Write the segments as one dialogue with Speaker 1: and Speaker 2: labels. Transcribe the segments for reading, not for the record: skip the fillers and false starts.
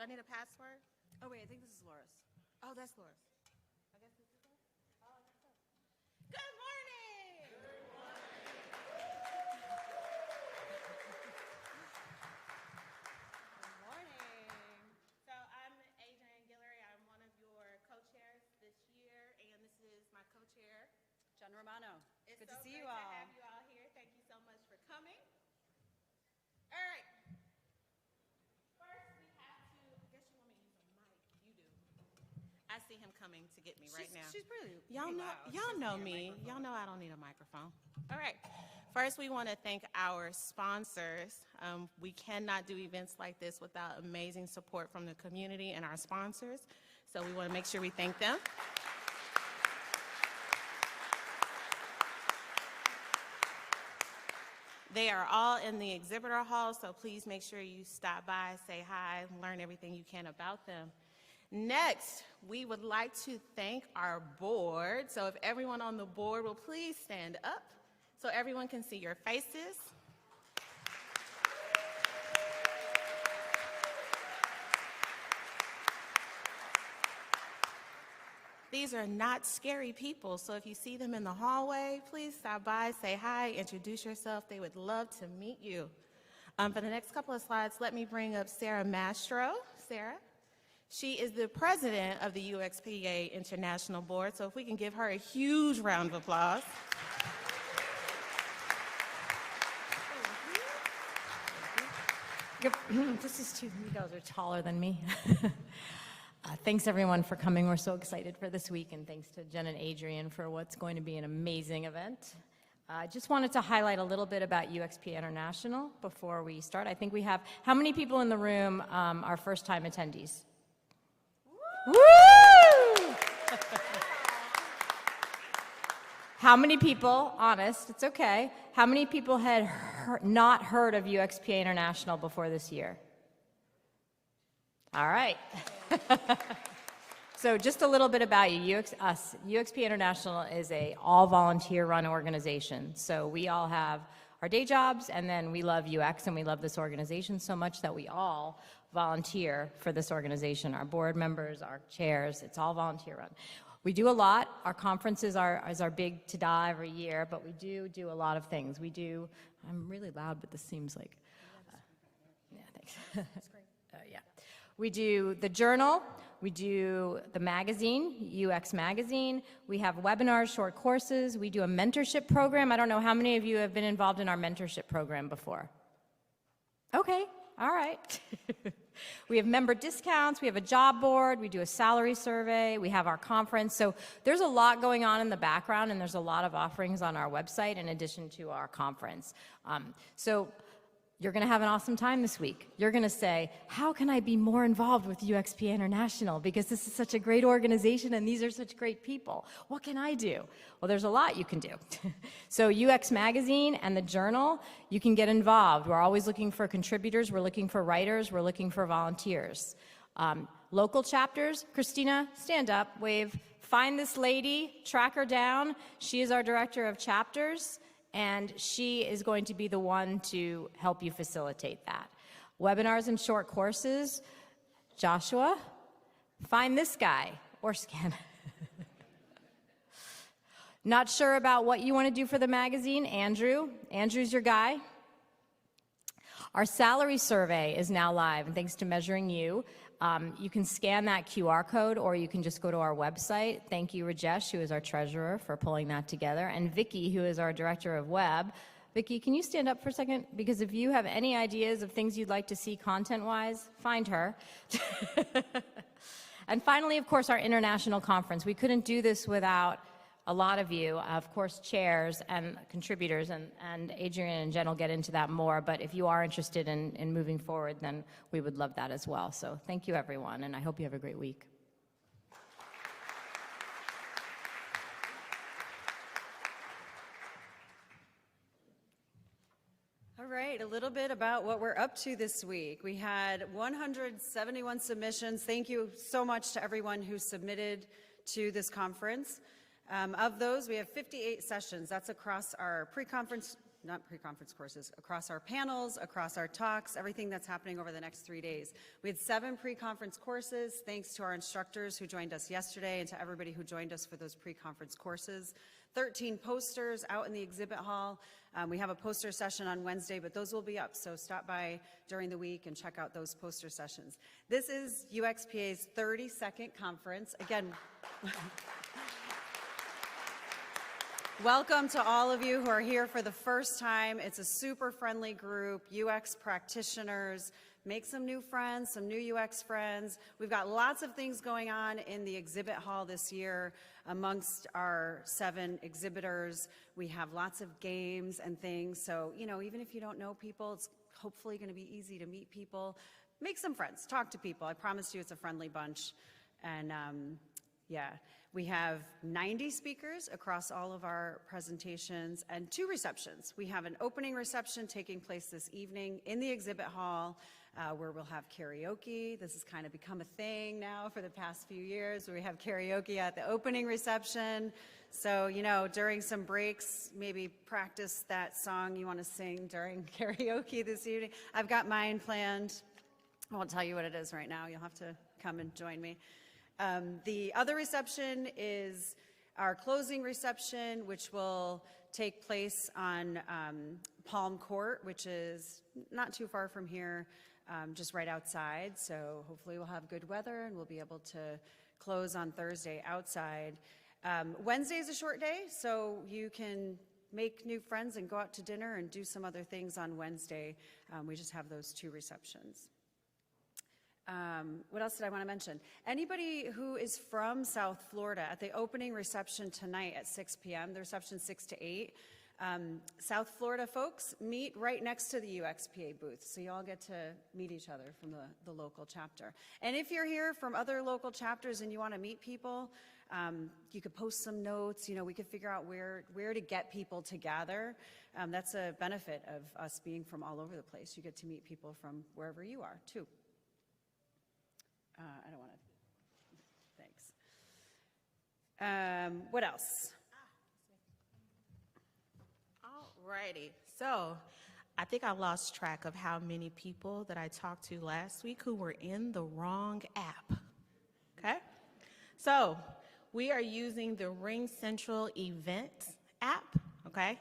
Speaker 1: I need a password?
Speaker 2: Oh, wait, I think this is Laura's.
Speaker 1: Oh, that's Laura's. I guess this is Laura's? Oh, that's it. Good morning! Good morning. So I'm Adrienne Guillory. I'm one of your co-chairs this year, and this is my co-chair,
Speaker 2: Jen Romano.
Speaker 1: It's
Speaker 2: Good
Speaker 1: so
Speaker 2: to see
Speaker 1: great
Speaker 2: you all.
Speaker 1: to have you all here. Thank you so much for coming. All right. First, we have to, I guess you want me to use a mic. You do. I see him coming to get me right now.
Speaker 2: She's pretty.
Speaker 1: Y'all know,
Speaker 2: loud.
Speaker 1: y'all know me. Y'all know I don't need a microphone. All right. First, we want to thank our sponsors. We cannot do events like this without amazing support from the community and our sponsors. So we want to make sure we thank them. They are all in the exhibitor hall, so please make sure you stop by, say hi, learn everything you can about them. Next, we would like to thank our board. So if everyone on the board will please stand up so everyone can see your faces. These are not scary people, so if you see them in the hallway, please stop by, say hi, introduce yourself. They would love to meet you. For the next couple of slides, let me bring up Sarah Mastro. Sarah. She is the president of the UXPA International Board, so if we can give her a huge round of applause.
Speaker 3: This is too, you guys are taller than me. Thanks everyone for coming. We're so excited for this week, and thanks to Jen and Adrienne for what's going to be an amazing event. I just wanted to highlight a little bit about UXPA International before we start. I think we have, how many people in the room are first-time attendees? Woo! How many people, honest, it's okay, how many people had not heard of UXPA International before this year? All right. So just a little bit about you. UXPA International is a all-volunteer-run organization. So we all have our day jobs, and then we love UX, and we love this organization so much that we all volunteer for this organization. Our board members, our chairs, it's all volunteer-run. We do a lot. Our conferences is our big ta-da every year, but we do a lot of things. We do, I'm really loud, but this seems like, yeah, thanks. That's great. Yeah. We do the journal, we do the magazine, UX Magazine, we have webinars, short courses, we do a mentorship program. I don't know how many of you have been involved in our mentorship program before? Okay, all right. We have member discounts, we have a job board, we do a salary survey, we have our conference. So there's a lot going on in the background, and there's a lot of offerings on our website in addition to our conference. So you're going to have an awesome time this week. You're going to say, how can I be more involved with UXPA International? Because this is such a great organization and these are such great people. What can I do? Well, there's a lot you can do. So UX Magazine and the Journal, you can get involved. We're always looking for contributors. We're looking for writers. We're looking for volunteers. Local chapters, Christina, stand up, wave. Find this lady, track her down. She is our director of chapters, and she is going to be the one to help you facilitate that. Webinars and short courses, Joshua, find this guy, or scan. Not sure about what you want to do for the magazine, Andrew. Andrew's your guy. Our salary survey is now live, and thanks to Measuring You, you can scan that QR code, or you can just go to our website. Thank you, Rajesh, who is our treasurer, for pulling that together, and Vicky, who is our director of web. Vicky, can you stand up for a second? Because if you have any ideas of things you'd like to see content-wise, find her. And finally, of course, our international conference. We couldn't do this without a lot of you, of course, chairs and contributors, and Adrienne and Jen will get into that more, but if you are interested in moving forward, then we would love that as well. So thank you, everyone, and I hope you have a great week.
Speaker 2: All right, a little bit about what we're up to this week. We had 171 submissions. Thank you so much to everyone who submitted to this conference. Of those, we have 58 sessions. That's across our pre-conference, not pre-conference courses, across our panels, across our talks, everything that's happening over the next 3 days. We had 7 pre-conference courses, thanks to our instructors who joined us yesterday and to everybody who joined us for those pre-conference courses. 13 posters out in the exhibit hall. We have a poster session on Wednesday, but those will be up, so stop by during the week and check out those poster sessions. This is UXPA's 32nd conference. Again, welcome to all of you who are here for the first time. It's a super friendly group, UX practitioners. Make some new friends, some new UX friends. We've got lots of things going on in the exhibit hall this year. Amongst our 7 exhibitors, we have lots of games and things. So, you know, even if you don't know people, it's hopefully going to be easy to meet people. Make some friends, talk to people. I promise you it's a friendly bunch. And yeah, we have 90 speakers across all of our presentations and 2 receptions. We have an opening reception taking place this evening in the exhibit hall where we'll have karaoke. This has kind of become a thing now for the past few years, where we have karaoke at the opening reception. So, you know, during some breaks, maybe practice that song you want to sing during karaoke this evening. I've got mine planned. I won't tell you what it is right now. You'll have to come and join me. The other reception is our closing reception, which will take place on Palm Court, which is not too far from here, just right outside. So hopefully we'll have good weather and we'll be able to close on Thursday outside. Wednesday is a short day, so you can make new friends and go out to dinner and do some other things on Wednesday. We just have those 2 receptions. What else did I want to mention? Anybody who is from South Florida, at the opening reception tonight at 6 p.m., the reception 6 to 8, South Florida folks meet right next to the UXPA booth, so you all get to meet each other from the local chapter. And if you're here from other local chapters and you want to meet people, you could post some notes. You know, we could figure out where to get people to gather. That's a benefit of us being from all over the place. You get to meet people from wherever you are, too. I don't want to, thanks. What else?
Speaker 1: Alrighty, so I think I lost track of how many people that I talked to last week who were in the wrong app, okay? So we are using the Ring Central Events app, okay?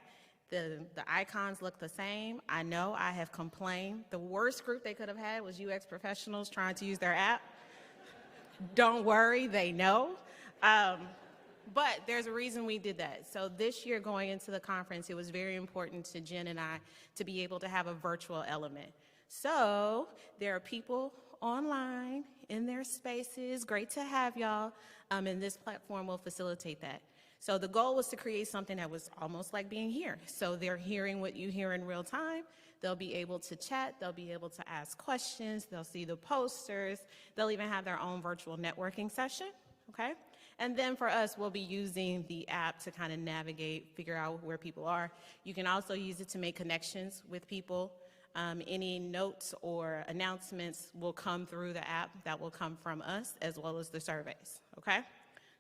Speaker 1: The icons look the same. I know I have complained. The worst group they could have had was UX professionals trying to use their app. Don't worry, they know. But there's a reason we did that. So this year going into the conference, it was very important to Jen and I to be able to have a virtual element. So there are people online in their spaces. Great to have y'all. And this platform will facilitate that. So the goal was to create something that was almost like being here. So they're hearing what you hear in real time. They'll be able to chat. They'll be able to ask questions. They'll see the posters. They'll even have their own virtual networking session, okay? And then for us, we'll be using the app to kind of navigate, figure out where people are. You can also use it to make connections with people. Any notes or announcements will come through the app. That will come from us, as well as the surveys, okay?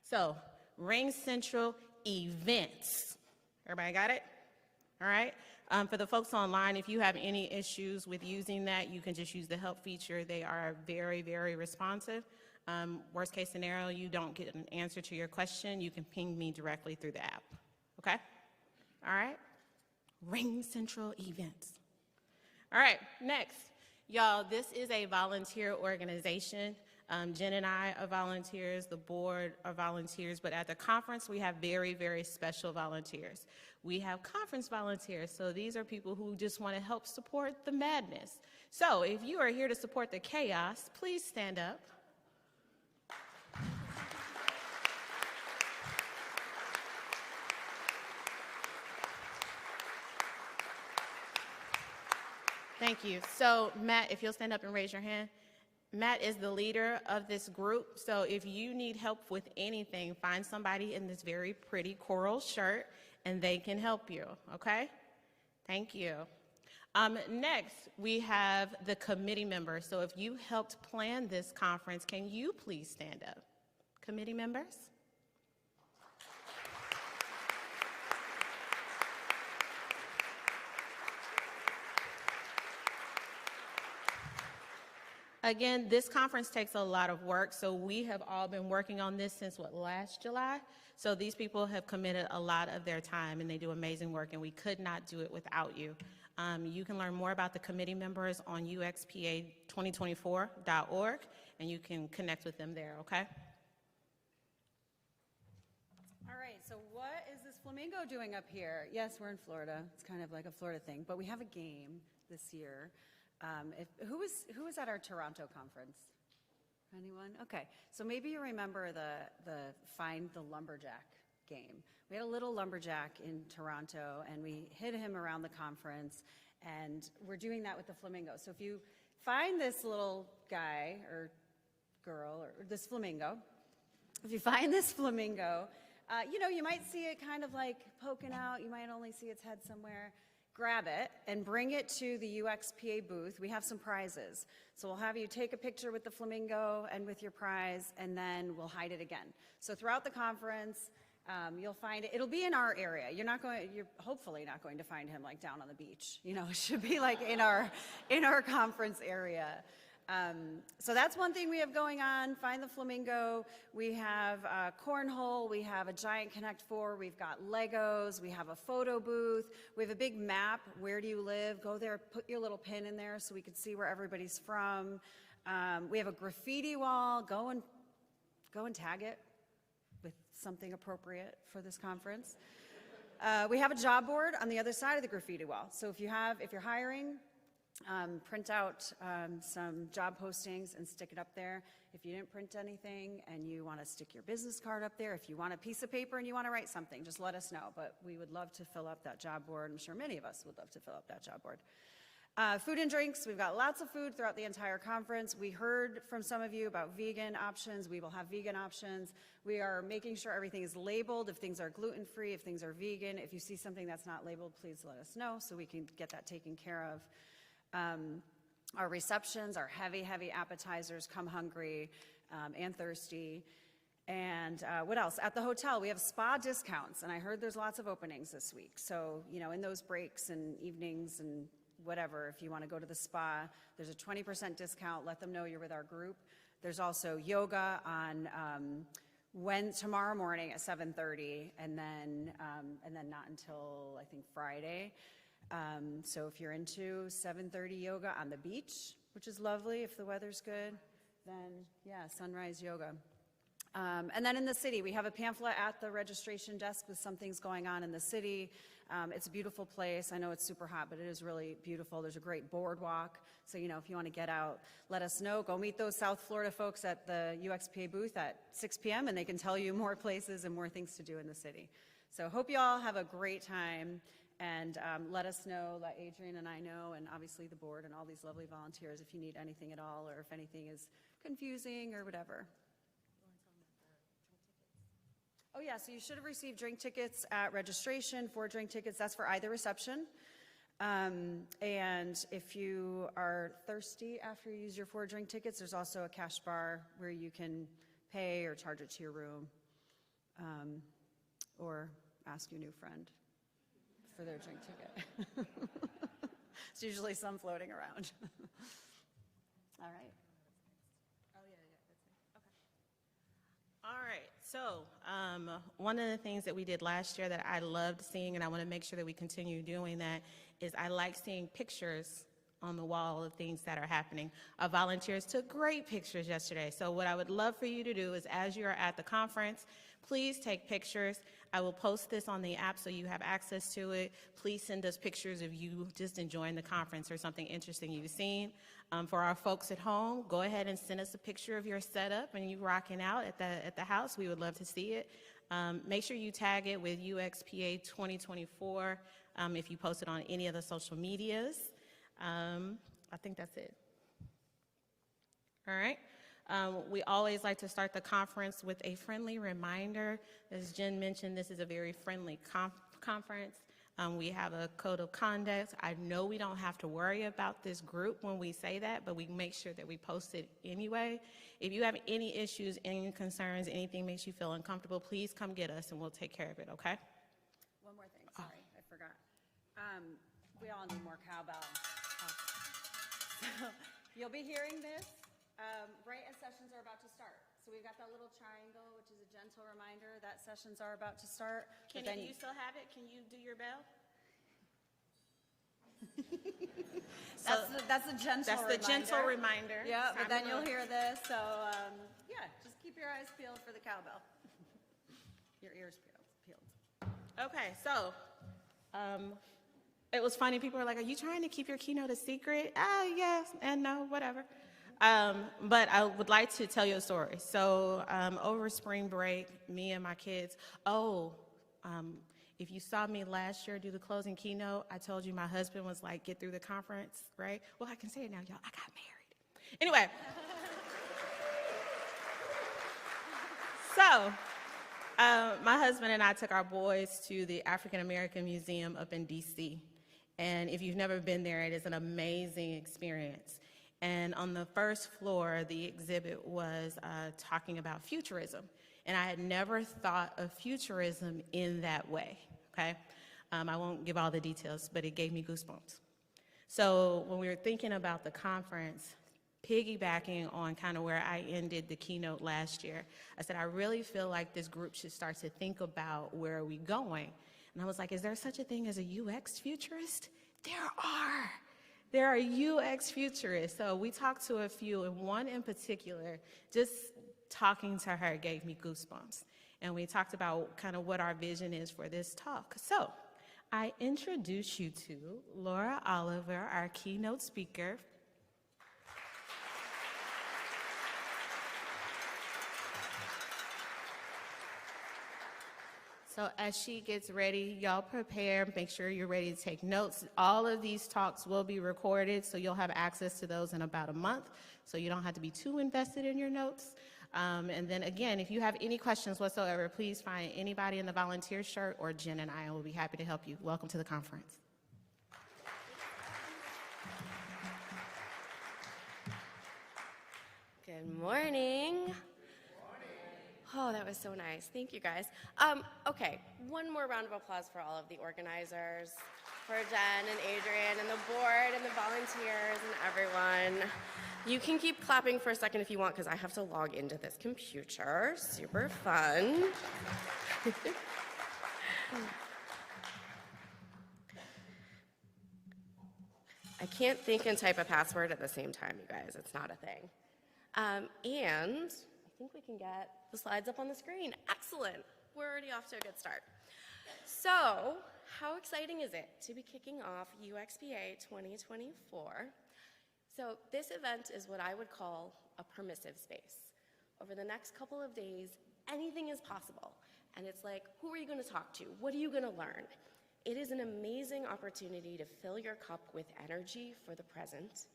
Speaker 1: So, Ring Central Events. Everybody got it? All right. For the folks online, if you have any issues with using that, you can just use the help feature. They are very, very responsive. Worst case scenario, you don't get an answer to your question, you can ping me directly through the app. Okay? All right. Ring Central Events. All right, next. Y'all, this is a volunteer organization. Jen and I are volunteers, the board are volunteers, but at the conference we have very, very special volunteers. We have conference volunteers, so these are people who just want to help support the madness. So if you are here to support the chaos, please stand up. Thank you. So Matt, if you'll stand up and raise your hand. Matt is the leader of this group, so if you need help with anything, find somebody in this very pretty coral shirt and they can help you, okay? Thank you. Next, we have the committee members. So if you helped plan this conference, can you please stand up? Committee members? Again, this conference takes a lot of work, so we have all been working on this since, last July? So these people have committed a lot of their time, and they do amazing work, and we could not do it without you. You can learn more about the committee members on uxpa2024.org, and you can connect with them there, okay?
Speaker 2: All right, so what is this flamingo doing up here? Yes, we're in Florida. It's kind of like a Florida thing, but we have a game this year. Who was at our Toronto conference? Anyone? Okay, so maybe you remember the Find the Lumberjack game. We had a little lumberjack in Toronto, and we hid him around the conference, and we're doing that with the flamingo. So if you find this little guy or girl or this flamingo, if you find this flamingo, you might see it kind of like poking out. You might only see its head somewhere. Grab it and bring it to the UXPA booth. We have some prizes. So we'll have you take a picture with the flamingo and with your prize, and then we'll hide it again. So throughout the conference, you'll find it. It'll be in our area. You're hopefully not going to find him like down on the beach. It should be like in our conference area. So that's one thing we have going on. Find the flamingo. We have cornhole. We have a giant Connect 4. We've got Legos. We have a photo booth. We have a big map. Where do you live? Go there, put your little pin in there so we can see where everybody's from. We have a graffiti wall. Go and tag it with something appropriate for this conference. We have a job board on the other side of the graffiti wall. So if you're hiring, print out some job postings and stick it up there. If you didn't print anything and you want to stick your business card up there, if you want a piece of paper and you want to write something, just let us know. But we would love to fill up that job board. I'm sure many of us would love to fill up that job board. Food and drinks, we've got lots of food throughout the entire conference. We heard from some of you about vegan options. We will have vegan options. We are making sure everything is labeled, if things are gluten-free, if things are vegan. If you see something that's not labeled, please let us know so we can get that taken care of. Our receptions are heavy, heavy appetizers. Come hungry and thirsty. And what else? At the hotel, we have spa discounts, and I heard there's lots of openings this week. So, in those breaks and evenings and whatever, if you want to go to the spa, there's a 20% discount. Let them know you're with our group. There's also yoga on tomorrow morning at 7:30, and then not until I think Friday. So if you're into 7:30 yoga on the beach, which is lovely if the weather's good, then yeah, sunrise yoga. And then in the city, we have a pamphlet at the registration desk with some things going on in the city. It's a beautiful place. I know it's super hot, but it is really beautiful. There's a great boardwalk. So, if you want to get out, let us know. Go meet those South Florida folks at the UXPA booth at 6 p.m. and they can tell you more places and more things to do in the city. So hope you all have a great time. And let us know, let Adrian and I know, and obviously the board and all these lovely volunteers if you need anything at all or if anything is confusing or whatever. Oh yeah, so you should have received drink tickets at registration, 4 drink tickets. That's for either reception. And if you are thirsty after you use your 4 drink tickets, there's also a cash bar where you can pay or charge it to your room or ask your new friend for their drink ticket. It's usually some floating around. All right.
Speaker 1: Oh, yeah, that's it. Okay. All right. So one of the things that we did last year that I loved seeing, and I want to make sure that we continue doing that, is I like seeing pictures on the wall of things that are happening. Our volunteers took great pictures yesterday. So what I would love for you to do is, as you're at the conference, please take pictures. I will post this on the app so you have access to it. Please send us pictures of you just enjoying the conference or something interesting you've seen. For our folks at home, go ahead and send us a picture of your setup and you rocking out at the house. We would love to see it. Make sure you tag it with UXPA 2024 if you post it on any of the social medias. I think that's it. All right. We always like to start the conference with a friendly reminder. As Jen mentioned, this is a very friendly conference. We have a code of conduct. I know we don't have to worry about this group when we say that, but we make sure that we post it anyway. If you have any issues, any concerns, anything makes you feel uncomfortable, please come get us and we'll take care of it, okay?
Speaker 2: One more thing, sorry, I forgot. We all need more cowbell. So, you'll be hearing this Right as sessions are about to start. So we've got that little triangle, which is a gentle reminder that sessions are about to start.
Speaker 1: Do you still have it? Can you do your bell?
Speaker 2: That's the gentle reminder.
Speaker 1: That's the gentle reminder.
Speaker 2: Yeah, but then
Speaker 1: Time
Speaker 2: you'll
Speaker 1: to-
Speaker 2: hear this, so, yeah, just keep your eyes peeled for the cowbell. Your ears peeled.
Speaker 1: Okay, so it was funny. People were like, "Are you trying to keep your keynote a secret?" Yes and no, whatever. But I would like to tell you a story. So over spring break, me and my kids. If you saw me last year do the closing keynote, I told you my husband was like, "Get through the conference," right? Well, I can say it now, y'all. I got married. Anyway. So. My husband and I took our boys to the African American Museum up in D.C. And if you've never been there, it is an amazing experience. And on the first floor, the exhibit was talking about futurism. And I had never thought of futurism in that way, okay? I won't give all the details, but it gave me goosebumps. So when we were thinking about the conference, piggybacking on kind of where I ended the keynote last year, I said, I really feel like this group should start to think about where are we going. And I was like, is there such a thing as a UX futurist? There are UX futurists. So we talked to a few, and one in particular, just talking to her gave me goosebumps. And we talked about kind of what our vision is for this talk. So I introduce you to Laura Oliver, our keynote speaker. So as she gets ready, y'all prepare, make sure you're ready to take notes. All of these talks will be recorded, so you'll have access to those in about a month, so you don't have to be too invested in your notes. And then again, if you have any questions whatsoever, please find anybody in the volunteer shirt or Jen and I will be happy to help you. Welcome to the conference.
Speaker 4: Good morning. Oh, that was so nice. Thank you, guys. Okay, one more round of applause for all of the organizers, for Jen and Adrian and the board and the volunteers and everyone. You can keep clapping for a second if you want, because I have to log into this computer. Super fun. I can't think and type a password at the same time, you guys. It's not a thing. And I think we can get the slides up on the screen. Excellent. We're already off to a good start. So, how exciting is it to be kicking off UXPA 2024? So, this event is what I would call a permissive space. Over the next couple of days, anything is possible. And it's like, who are you going to talk to? What are you going to learn? It is an amazing opportunity to fill your cup with energy for the present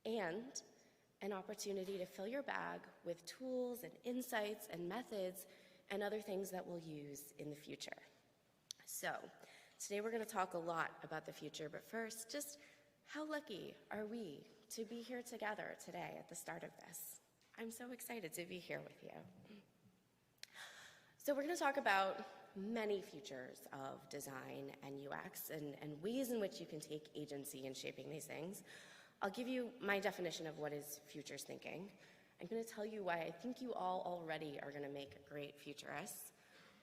Speaker 4: and an opportunity to fill your bag with tools and insights and methods and other things that we'll use in the future. So, today we're going to talk a lot about the future, but first, just how lucky are we to be here together today at the start of this? I'm so excited to be here with you. So we're going to talk about many futures of design and UX and ways in which you can take agency in shaping these things. I'll give you my definition of what is futures thinking. I'm going to tell you why I think you all already are going to make great futurists.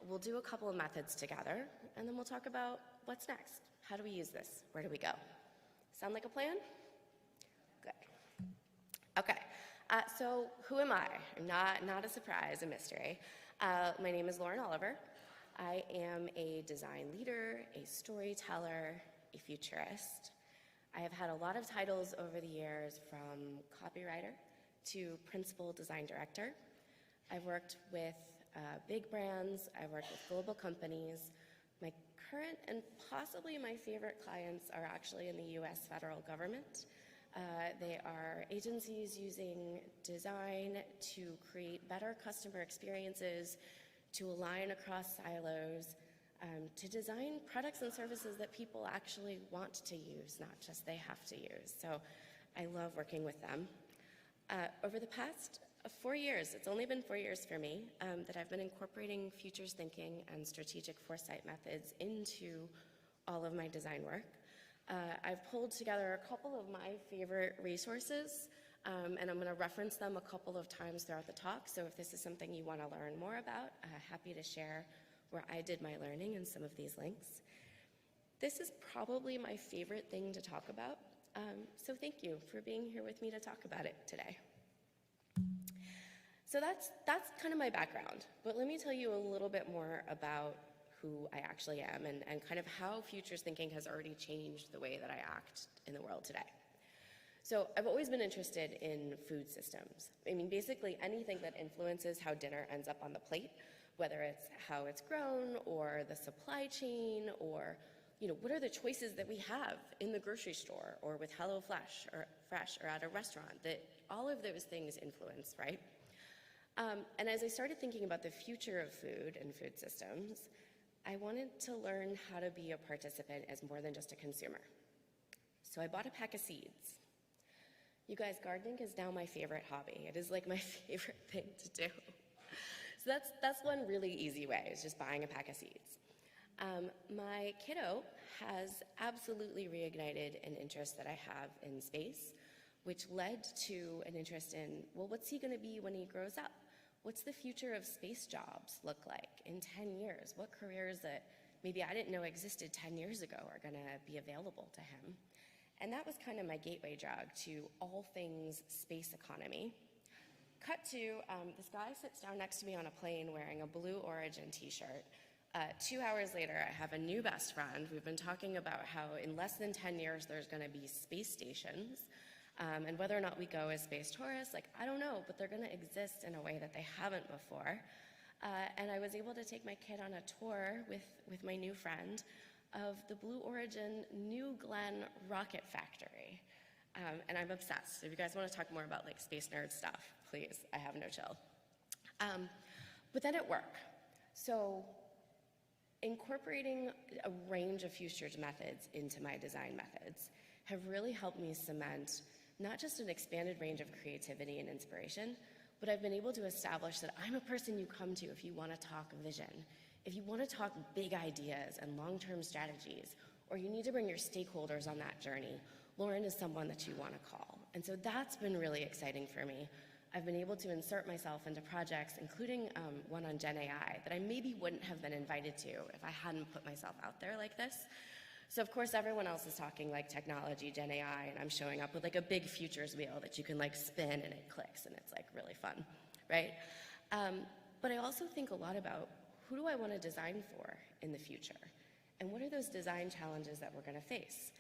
Speaker 4: We'll do a couple of methods together, and then we'll talk about what's next. How do we use this? Where do we go? Sound like a plan? Good. Okay, so who am I? I'm not a surprise, a mystery. My name is Lauren Oliver. I am a design leader, a storyteller, a futurist. I have had a lot of titles over the years, from copywriter to principal design director. I've worked with big brands, I've worked with global companies. My current and possibly my favorite clients are actually in the US federal government. They are agencies using design to create better customer experiences, to align across silos, to design products and services that people actually want to use, not just they have to use. So I love working with them. Over the past 4 years, it's only been 4 years for me, that I've been incorporating futures thinking and strategic foresight methods into all of my design work. I've pulled together a couple of my favorite resources and I'm going to reference them a couple of times throughout the talk, so if this is something you want to learn more about, happy to share where I did my learning in some of these links. This is probably my favorite thing to talk about, so thank you for being here with me to talk about it today. So that's kind of my background, but let me tell you a little bit more about who I actually am and kind of how futures thinking has already changed the way that I act in the world today. So I've always been interested in food systems. I mean, basically anything that influences how dinner ends up on the plate, whether it's how it's grown or the supply chain or, you know, what are the choices that we have in the grocery store or with Hello Fresh or at a restaurant, that all of those things influence, right? And as I started thinking about the future of food and food systems, I wanted to learn how to be a participant as more than just a consumer. So I bought a pack of seeds. You guys, gardening is now my favorite hobby. It is like my favorite thing to do. So that's one really easy way, is just buying a pack of seeds. My kiddo has absolutely reignited an interest that I have in space, which led to an interest in, well, what's he gonna be when he grows up? What's the future of space jobs look like in 10 years? What careers that maybe I didn't know existed 10 years ago are gonna be available to him? And that was kind of my gateway drug to all things space economy. Cut to, this guy sits down next to me on a plane wearing a Blue Origin t-shirt. 2 hours later, I have a new best friend. We've been talking about how in less than 10 years, there's gonna be space stations. And whether or not we go as space tourists, like, I don't know, but they're gonna exist in a way that they haven't before. And I was able to take my kid on a tour with my new friend of the Blue Origin New Glenn rocket factory. And I'm obsessed. If you guys wanna talk more about like space nerd stuff, please, I have no chill. But then at work. So incorporating a range of futures methods into my design methods have really helped me cement not just an expanded range of creativity and inspiration, but I've been able to establish that I'm a person you come to if you want to talk vision, if you want to talk big ideas and long-term strategies, or you need to bring your stakeholders on that journey, Lauren is someone that you want to call. And so that's been really exciting for me. I've been able to insert myself into projects, including one on Gen AI, that I maybe wouldn't have been invited to if I hadn't put myself out there like this. So of course, everyone else is talking like technology, Gen AI, and I'm showing up with like a big futures wheel that you can like spin and it clicks and it's like really fun, right? But I also think a lot about who do I want to design for in the future? And what are those design challenges that we're going to face?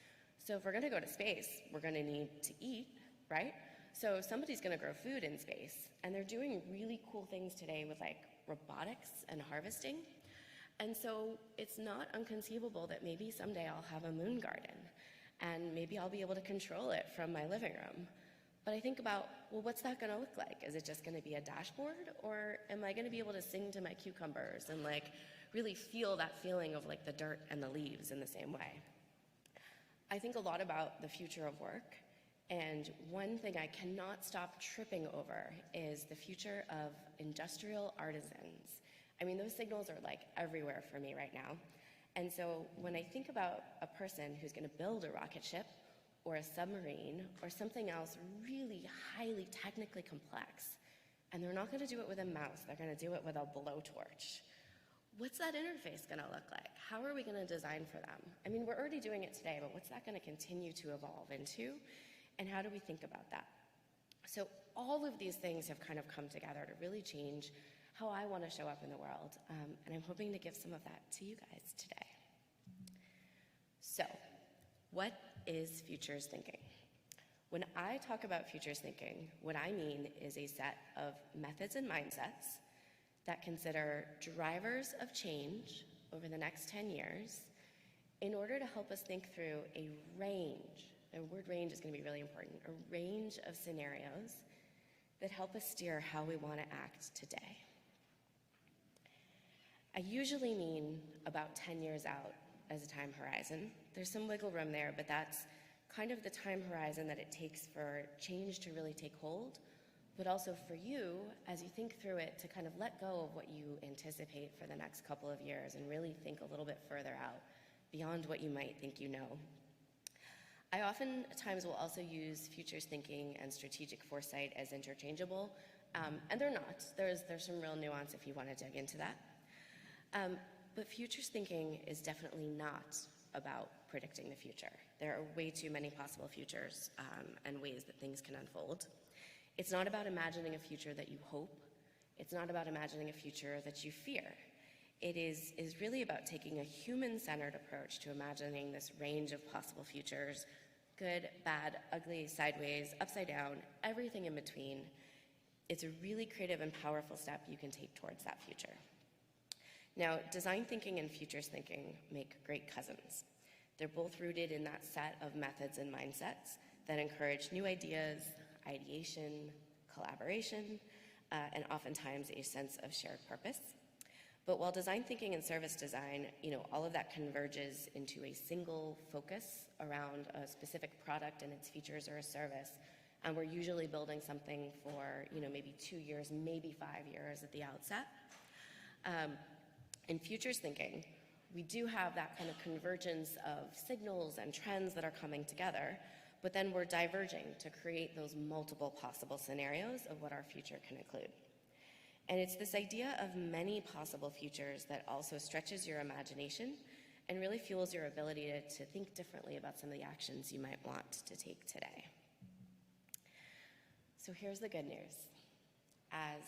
Speaker 4: So if we're going to go to space, we're going to need to eat, right? So somebody's going to grow food in space, and they're doing really cool things today with like robotics and harvesting. And so it's not inconceivable that maybe someday I'll have a moon garden, and maybe I'll be able to control it from my living room. But I think about, well, what's that going to look like? Is it just going to be a dashboard, or am I going to be able to sing to my cucumbers and like really feel that feeling of like the dirt and the leaves in the same way? I think a lot about the future of work, and one thing I cannot stop tripping over is the future of industrial artisans. I mean, those signals are like everywhere for me right now. And so when I think about a person who's going to build a rocket ship or a submarine or something else really highly technically complex, and they're not going to do it with a mouse, they're going to do it with a blowtorch. What's that interface going to look like? How are we going to design for them? I mean, we're already doing it today, but what's that going to continue to evolve into? And how do we think about that? So all of these things have kind of come together to really change how I want to show up in the world, and I'm hoping to give some of that to you guys today. So, what is futures thinking? When I talk about futures thinking, what I mean is a set of methods and mindsets that consider drivers of change over the next 10 years in order to help us think through a range, the word range is going to be really important, a range of scenarios that help us steer how we want to act today. I usually mean about 10 years out as a time horizon. There's some wiggle room there, but that's kind of the time horizon that it takes for change to really take hold, but also for you, as you think through it, to kind of let go of what you anticipate for the next couple of years and really think a little bit further out, beyond what you might think you know. I oftentimes will also use futures thinking and strategic foresight as interchangeable, and they're not. There's some real nuance if you want to dig into that. But futures thinking is definitely not about predicting the future. There are way too many possible futures and ways that things can unfold. It's not about imagining a future that you hope. It's not about imagining a future that you fear. It is really about taking a human-centered approach to imagining this range of possible futures, good, bad, ugly, sideways, upside down, everything in between. It's a really creative and powerful step you can take towards that future. Now, design thinking and futures thinking make great cousins. They're both rooted in that set of methods and mindsets that encourage new ideas, ideation, collaboration, and oftentimes a sense of shared purpose. But while design thinking and service design, all of that converges into a single focus around a specific product and its features or a service, and we're usually building something for, maybe 2 years, maybe 5 years at the outset. In futures thinking, we do have that kind of convergence of signals and trends that are coming together, but then we're diverging to create those multiple possible scenarios of what our future can include. And it's this idea of many possible futures that also stretches your imagination and really fuels your ability to think differently about some of the actions you might want to take today. So here's the good news. As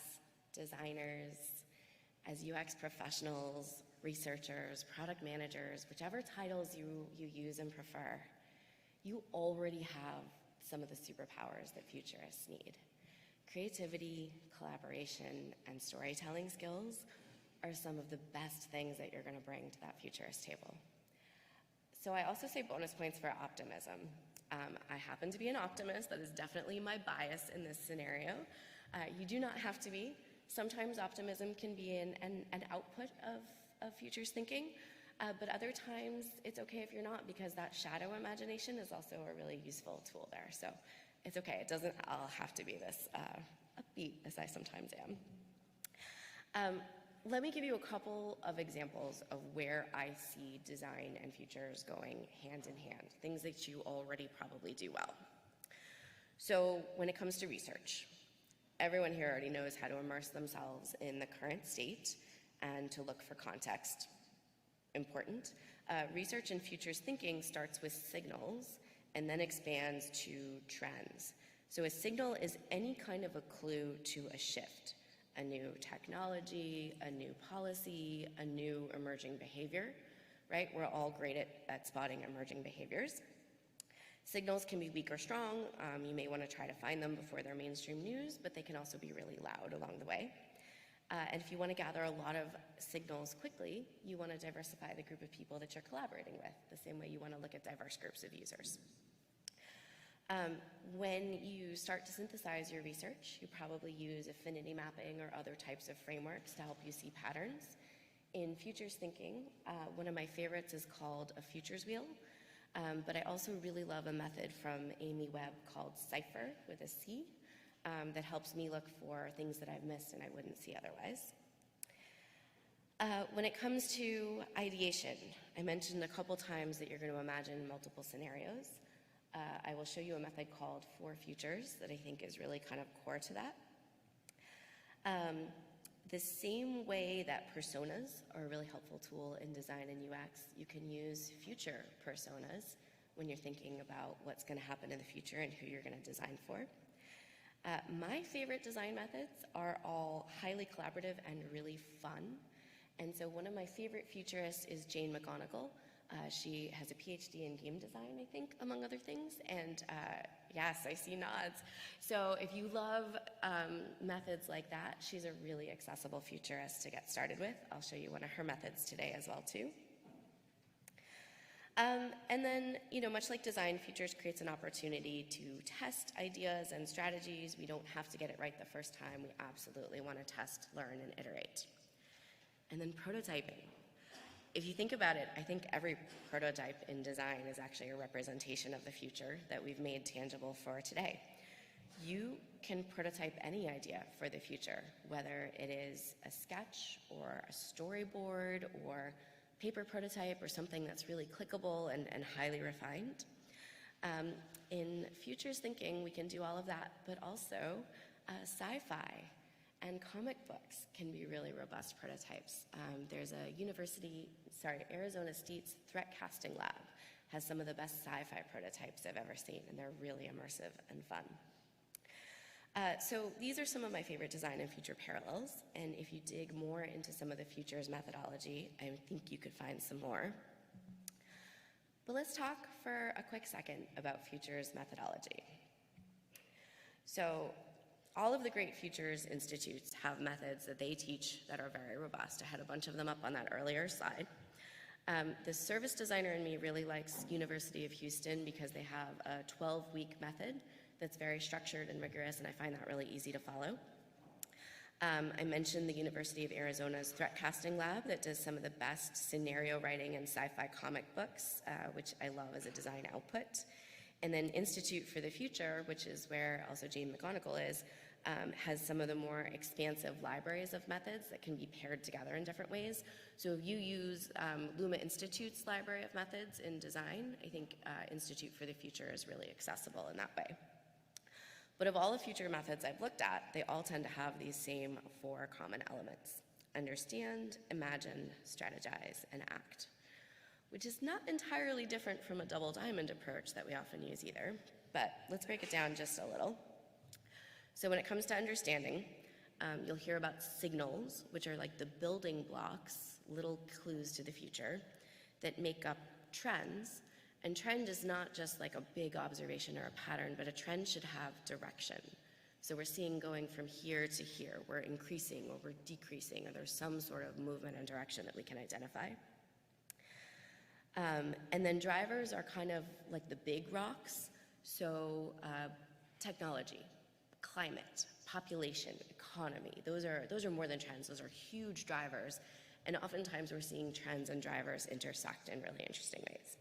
Speaker 4: designers, as UX professionals, researchers, product managers, whichever titles you use and prefer, you already have some of the superpowers that futurists need. Creativity, collaboration, and storytelling skills are some of the best things that you're going to bring to that futurist table. So I also say bonus points for optimism. I happen to be an optimist. That is definitely my bias in this scenario. You do not have to be. Sometimes optimism can be an output of futures thinking, but other times it's okay if you're not, because that shadow imagination is also a really useful tool there. So it's okay. It doesn't all have to be this upbeat as I sometimes am. Let me give you a couple of examples of where I see design and futures going hand in hand, things that you already probably do well. So when it comes to research, everyone here already knows how to immerse themselves in the current state and to look for context. Important. Research and futures thinking starts with signals and then expands to trends. So a signal is any kind of a clue to a shift, a new technology, a new policy, a new emerging behavior, right? We're all great at spotting emerging behaviors. Signals can be weak or strong. You may want to try to find them before they're mainstream news, but they can also be really loud along the way. And if you want to gather a lot of signals quickly, you want to diversify the group of people that you're collaborating with, the same way you want to look at diverse groups of users. When you start to synthesize your research, you probably use affinity mapping or other types of frameworks to help you see patterns. In futures thinking, one of my favorites is called a futures wheel, but I also really love a method from Amy Webb called Cypher with a C that helps me look for things that I've missed and I wouldn't see otherwise. When it comes to ideation, I mentioned a couple times that you're going to imagine multiple scenarios. I will show you a method called For Futures that I think is really kind of core to that. The same way that personas are a really helpful tool in design and UX, you can use future personas when you're thinking about what's going to happen in the future and who you're going to design for. My favorite design methods are all highly collaborative and really fun. And so one of my favorite futurists is Jane McGonigal. She has a PhD in game design, I think, among other things. And yes, I see nods. So if you love methods like that, she's a really accessible futurist to get started with. I'll show you one of her methods today as well, too. And then, much like design, futures creates an opportunity to test ideas and strategies. We don't have to get it right the first time. We absolutely want to test, learn, and iterate. And then prototyping. If you think about it, I think every prototype in design is actually a representation of the future that we've made tangible for today. You can prototype any idea for the future, whether it is a sketch or a storyboard or paper prototype or something that's really clickable and highly refined. In futures thinking, we can do all of that, but also sci-fi and comic books can be really robust prototypes. There's a Arizona State's Threat Casting Lab has some of the best sci-fi prototypes I've ever seen, and they're really immersive and fun. So these are some of my favorite design and future parallels, and if you dig more into some of the futures methodology, I think you could find some more. But let's talk for a quick second about futures methodology. So all of the great futures institutes have methods that they teach that are very robust. I had a bunch of them up on that earlier slide. The service designer in me really likes University of Houston because they have a 12-week method that's very structured and rigorous, and I find that really easy to follow. I mentioned the University of Arizona's Threat Casting Lab that does some of the best scenario writing and sci-fi comic books, which I love as a design output. And then Institute for the Future, which is where also Jane McGonigal is, has some of the more expansive libraries of methods that can be paired together in different ways. So if you use Luma Institute's library of methods in design, I think Institute for the Future is really accessible in that way. But of all the future methods I've looked at, they all tend to have these same 4 common elements: understand, imagine, strategize, and act, which is not entirely different from a double diamond approach that we often use either, but let's break it down just a little. So when it comes to understanding, you'll hear about signals, which are like the building blocks, little clues to the future, that make up trends. And trend is not just like a big observation or a pattern, but a trend should have direction. So we're seeing going from here to here, we're increasing or we're decreasing, or there's some sort of movement and direction that we can identify. And then drivers are kind of like the big rocks. So technology, climate, population, economy, those are more than trends, those are huge drivers. And oftentimes we're seeing trends and drivers intersect in really interesting ways.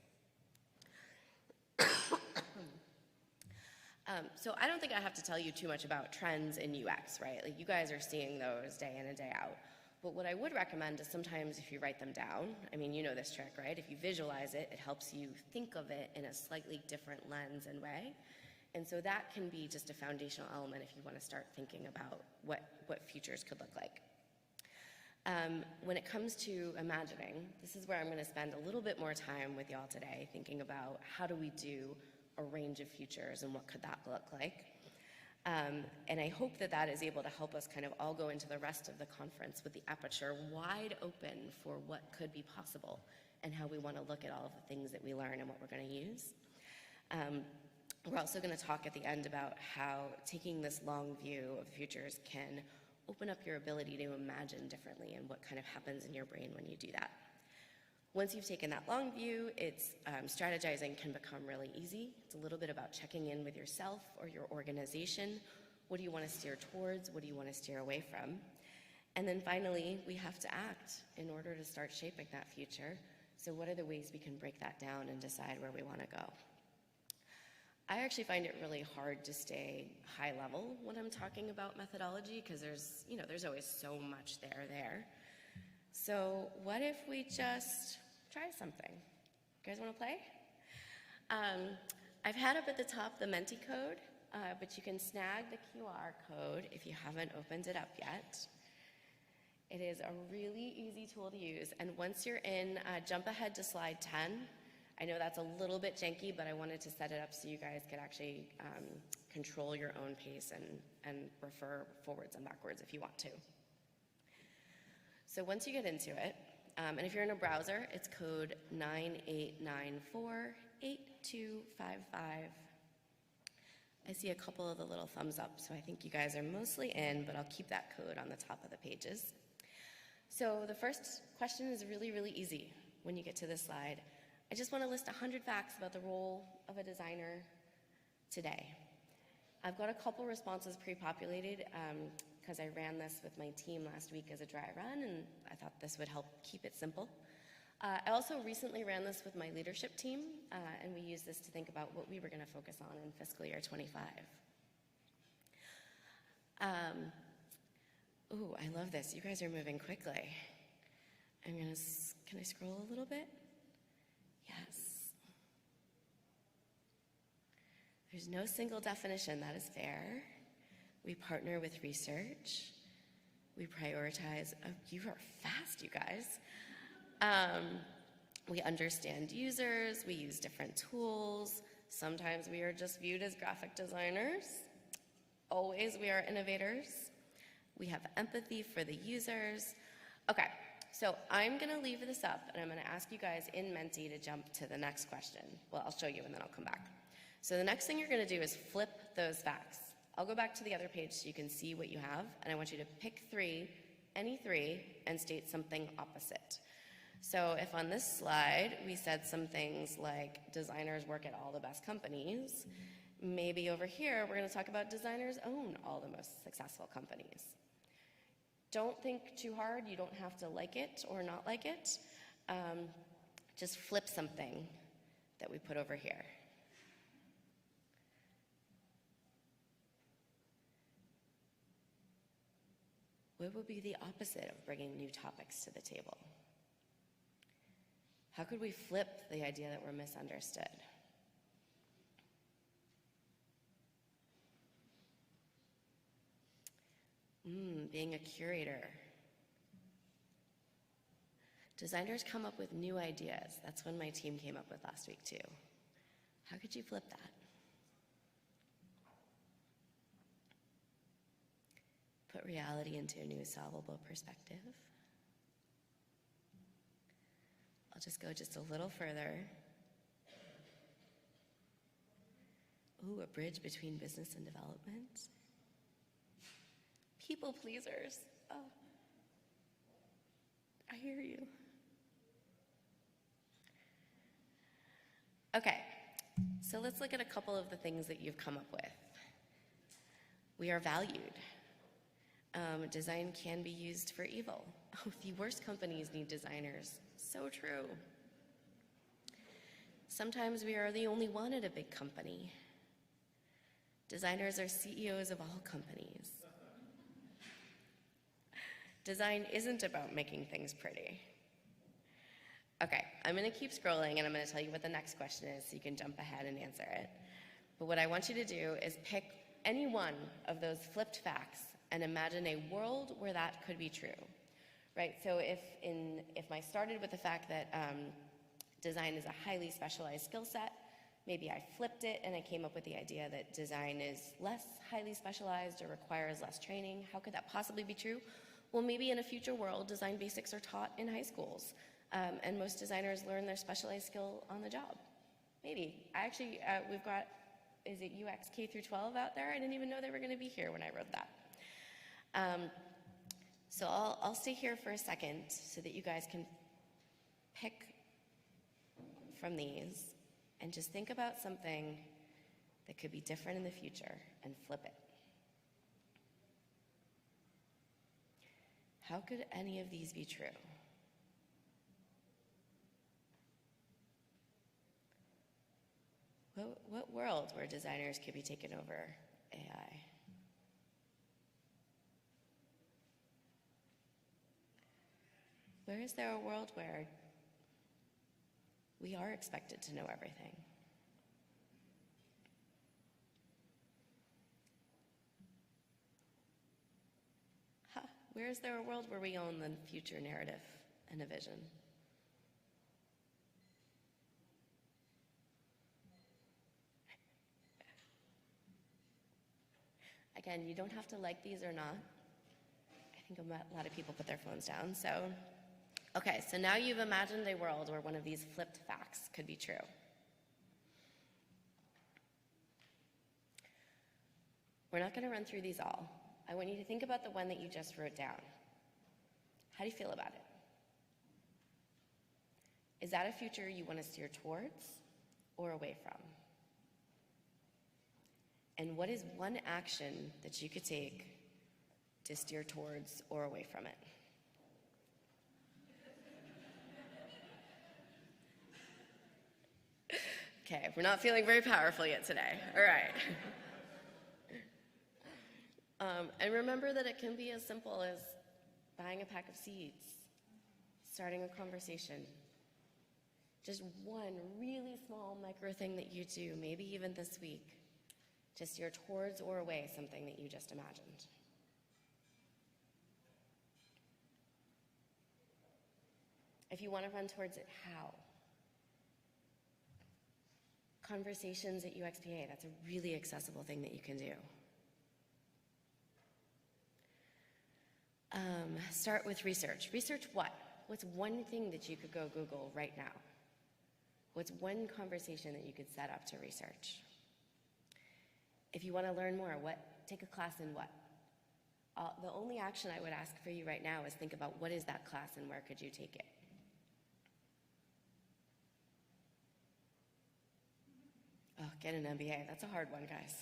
Speaker 4: So I don't think I have to tell you too much about trends in UX, right? Like you guys are seeing those day in and day out. But what I would recommend is sometimes if you write them down, I mean, you know this trick, right? If you visualize it, it helps you think of it in a slightly different lens and way. And so that can be just a foundational element if you want to start thinking about what futures could look like. When it comes to imagining, this is where I'm going to spend a little bit more time with y'all today thinking about how do we do a range of futures and what could that look like. And I hope that that is able to help us kind of all go into the rest of the conference with the aperture wide open for what could be possible and how we want to look at all of the things that we learn and what we're going to use. We're also going to talk at the end about how taking this long view of futures can open up your ability to imagine differently and what kind of happens in your brain when you do that. Once you've taken that long view, strategizing can become really easy. It's a little bit about checking in with yourself or your organization. What do you want to steer towards? What do you want to steer away from? And then finally, we have to act in order to start shaping that future. So what are the ways we can break that down and decide where we want to go? I actually find it really hard to stay high level when I'm talking about methodology because there's always so much there. So what if we just try something? You guys want to play? I've had up at the top the Menti code, but you can snag the QR code if you haven't opened it up yet. It is a really easy tool to use, and once you're in, jump ahead to slide 10. I know that's a little bit janky, but I wanted to set it up so you guys could actually control your own pace and refer forwards and backwards if you want to. So once you get into it, and if you're in a browser, it's code 98948255. I see a couple of the little thumbs up, so I think you guys are mostly in, but I'll keep that code on the top of the pages. So the first question is really, really easy when you get to this slide. I just want to list 100 facts about the role of a designer today. I've got a couple responses pre-populated because I ran this with my team last week as a dry run, and I thought this would help keep it simple. I also recently ran this with my leadership team, and we used this to think about what we were going to focus on in fiscal year 25. Ooh, I love this. You guys are moving quickly. Can I scroll a little bit? Yes. There's no single definition, that is fair. We partner with research. We prioritize, oh, you are fast, you guys. We understand users, we use different tools. Sometimes we are just viewed as graphic designers. Always we are innovators. We have empathy for the users. Okay, so I'm gonna leave this up and I'm gonna ask you guys in Menti to jump to the next question. Well, I'll show you and then I'll come back. So the next thing you're gonna do is flip those facts. I'll go back to the other page so you can see what you have, and I want you to pick three, any three, and state something opposite. So if on this slide we said some things like designers work at all the best companies, maybe over here we're going to talk about designers own all the most successful companies. Don't think too hard. You don't have to like it or not like it. Just flip something that we put over here. What would be the opposite of bringing new topics to the table? How could we flip the idea that we're misunderstood? Being a curator. Designers come up with new ideas. That's what my team came up with last week too. How could you flip that? Put reality into a new solvable perspective. I'll just go just a little further. Ooh, a bridge between business and development. People pleasers. Oh, I hear you. Okay, so let's look at a couple of the things that you've come up with. We are valued. Design can be used for evil. Oh, the worst companies need designers. So true. Sometimes we are the only one at a big company. Designers are CEOs of all companies. Design isn't about making things pretty. Okay, I'm gonna keep scrolling and I'm gonna tell you what the next question is so you can jump ahead and answer it. But what I want you to do is pick any one of those flipped facts and imagine a world where that could be true, right? So if I started with the fact that design is a highly specialized skill set, maybe I flipped it and I came up with the idea that design is less highly specialized or requires less training. How could that possibly be true? Well, maybe in a future world, design basics are taught in high schools, and most designers learn their specialized skill on the job. Maybe. Actually, we've got, is it UX K through 12 out there? I didn't even know they were gonna be here when I wrote that. So I'll stay here for a second so that you guys can pick from these and just think about something that could be different in the future and flip it. How could any of these be true? What world where designers could be taken over AI? Where is there a world where we are expected to know everything? Where is there a world where we own the future narrative and a vision? Again, you don't have to like these or not. I think a lot of people put their phones down, so. Okay, so now you've imagined a world where one of these flipped facts could be true. We're not gonna run through these all. I want you to think about the one that you just wrote down. How do you feel about it? Is that a future you want to steer towards or away from? And what is one action that you could take to steer towards or away from it? Okay, we're not feeling very powerful yet today. All right. And remember that it can be as simple as buying a pack of seeds, starting a conversation. Just one really small micro thing that you do, maybe even this week, to steer towards or away something that you just imagined. If you want to run towards it, how? Conversations at UXPA, that's a really accessible thing that you can do. Start with research. Research what? What's one thing that you could go Google right now? What's one conversation that you could set up to research? If you want to learn more, take a class in what? The only action I would ask for you right now is think about what is that class and where could you take it? Oh, get an MBA. That's a hard one, guys.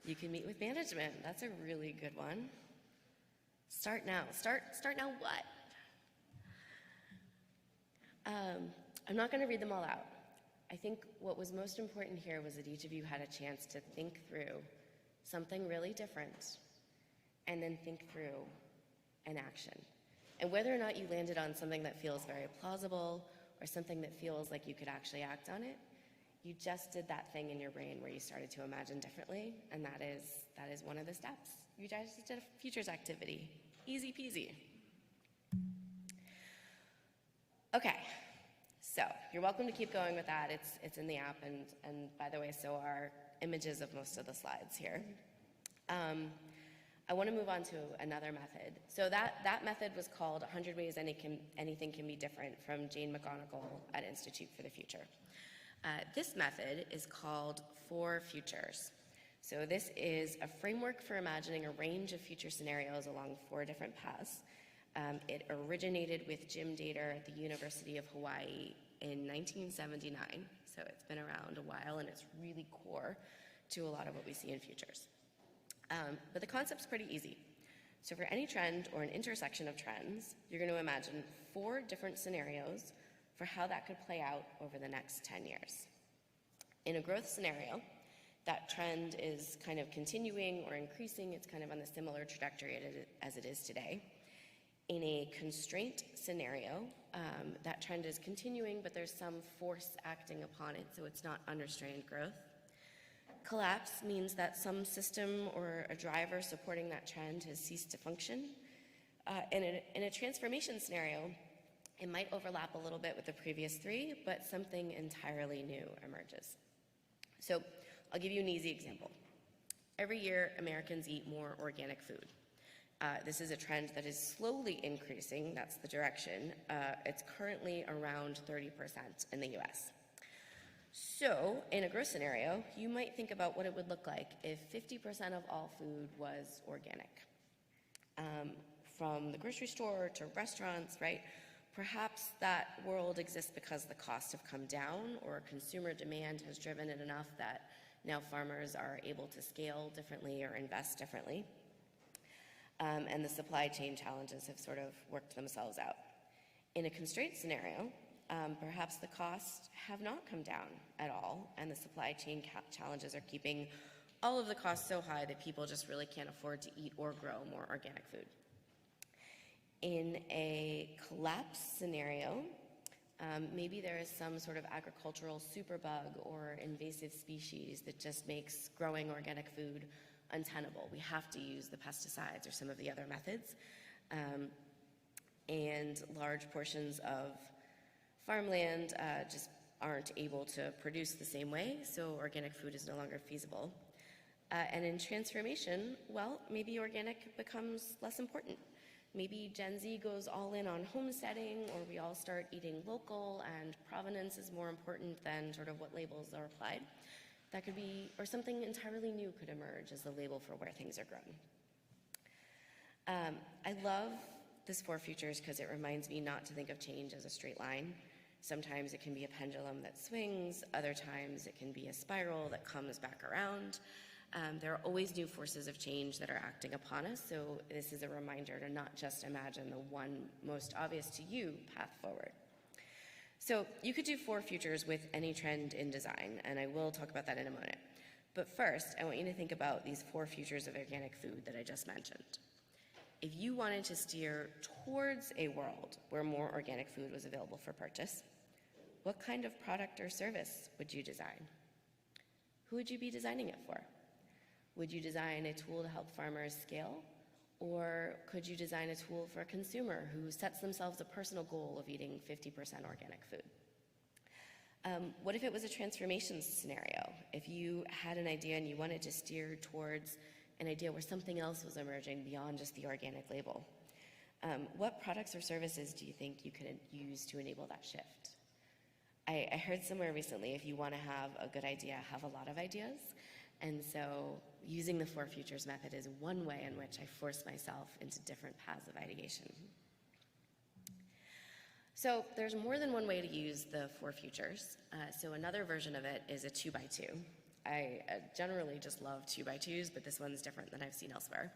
Speaker 4: You can meet with management. That's a really good one. Start now. Start now what? I'm not going to read them all out. I think what was most important here was that each of you had a chance to think through something really different and then think through an action. And whether or not you landed on something that feels very plausible or something that feels like you could actually act on it, you just did that thing in your brain where you started to imagine differently, and that is one of the steps. You guys just did a futures activity. Easy peasy. Okay, so you're welcome to keep going with that. It's in the app, and by the way, so are images of most of the slides here. I want to move on to another method. So that method was called 100 Ways Anything Can Be Different from Jane McGonigal at Institute for the Future. This method is called 4 Futures. So this is a framework for imagining a range of future scenarios along 4 different paths. It originated with Jim Dater at the University of Hawaii in 1979. So it's been around a while, and it's really core to a lot of what we see in futures. But the concept's pretty easy. So for any trend or an intersection of trends, you're going to imagine 4 different scenarios for how that could play out over the next 10 years. In a growth scenario, that trend is kind of continuing or increasing. It's kind of on the similar trajectory as it is today. In a constraint scenario, that trend is continuing, but there's some force acting upon it, so it's not unrestrained growth. Collapse means that some system or a driver supporting that trend has ceased to function. In a transformation scenario, it might overlap a little bit with the previous 3, but something entirely new emerges. So I'll give you an easy example. Every year, Americans eat more organic food. This is a trend that is slowly increasing. That's the direction. It's currently around 30% in the US. So in a growth scenario, you might think about what it would look like if 50% of all food was organic. From the grocery store to restaurants, right? Perhaps that world exists because the costs have come down or consumer demand has driven it enough that now farmers are able to scale differently or invest differently. And the supply chain challenges have sort of worked themselves out. In a constraint scenario, perhaps the costs have not come down at all, and the supply chain challenges are keeping all of the costs so high that people just really can't afford to eat or grow more organic food. In a collapse scenario, maybe there is some sort of agricultural superbug or invasive species that just makes growing organic food untenable. We have to use the pesticides or some of the other methods. And large portions of farmland just aren't able to produce the same way, so organic food is no longer feasible. And in transformation, well, maybe organic becomes less important. Maybe Gen Z goes all in on homesteading, or we all start eating local and provenance is more important than sort of what labels are applied. That could be, or something entirely new could emerge as the label for where things are grown. I love this 4 Futures because it reminds me not to think of change as a straight line. Sometimes it can be a pendulum that swings, other times it can be a spiral that comes back around. There are always new forces of change that are acting upon us, so this is a reminder to not just imagine the one most obvious to you path forward. So you could do 4 futures with any trend in design, and I will talk about that in a moment. But first, I want you to think about these 4 futures of organic food that I just mentioned. If you wanted to steer towards a world where more organic food was available for purchase, what kind of product or service would you design? who would you be designing it for? Would you design a tool to help farmers scale? Or could you design a tool for a consumer who sets themselves a personal goal of eating 50% organic food? What if it was a transformation scenario? If you had an idea and you wanted to steer towards an idea where something else was emerging beyond just the organic label? What products or services do you think you could use to enable that shift? I heard somewhere recently, if you want to have a good idea, have a lot of ideas. And so using the 4 Futures method is one way in which I force myself into different paths of ideation. So there's more than one way to use the 4 Futures. So another version of it is a 2x2. I generally just love 2x2s, but this one's different than I've seen elsewhere.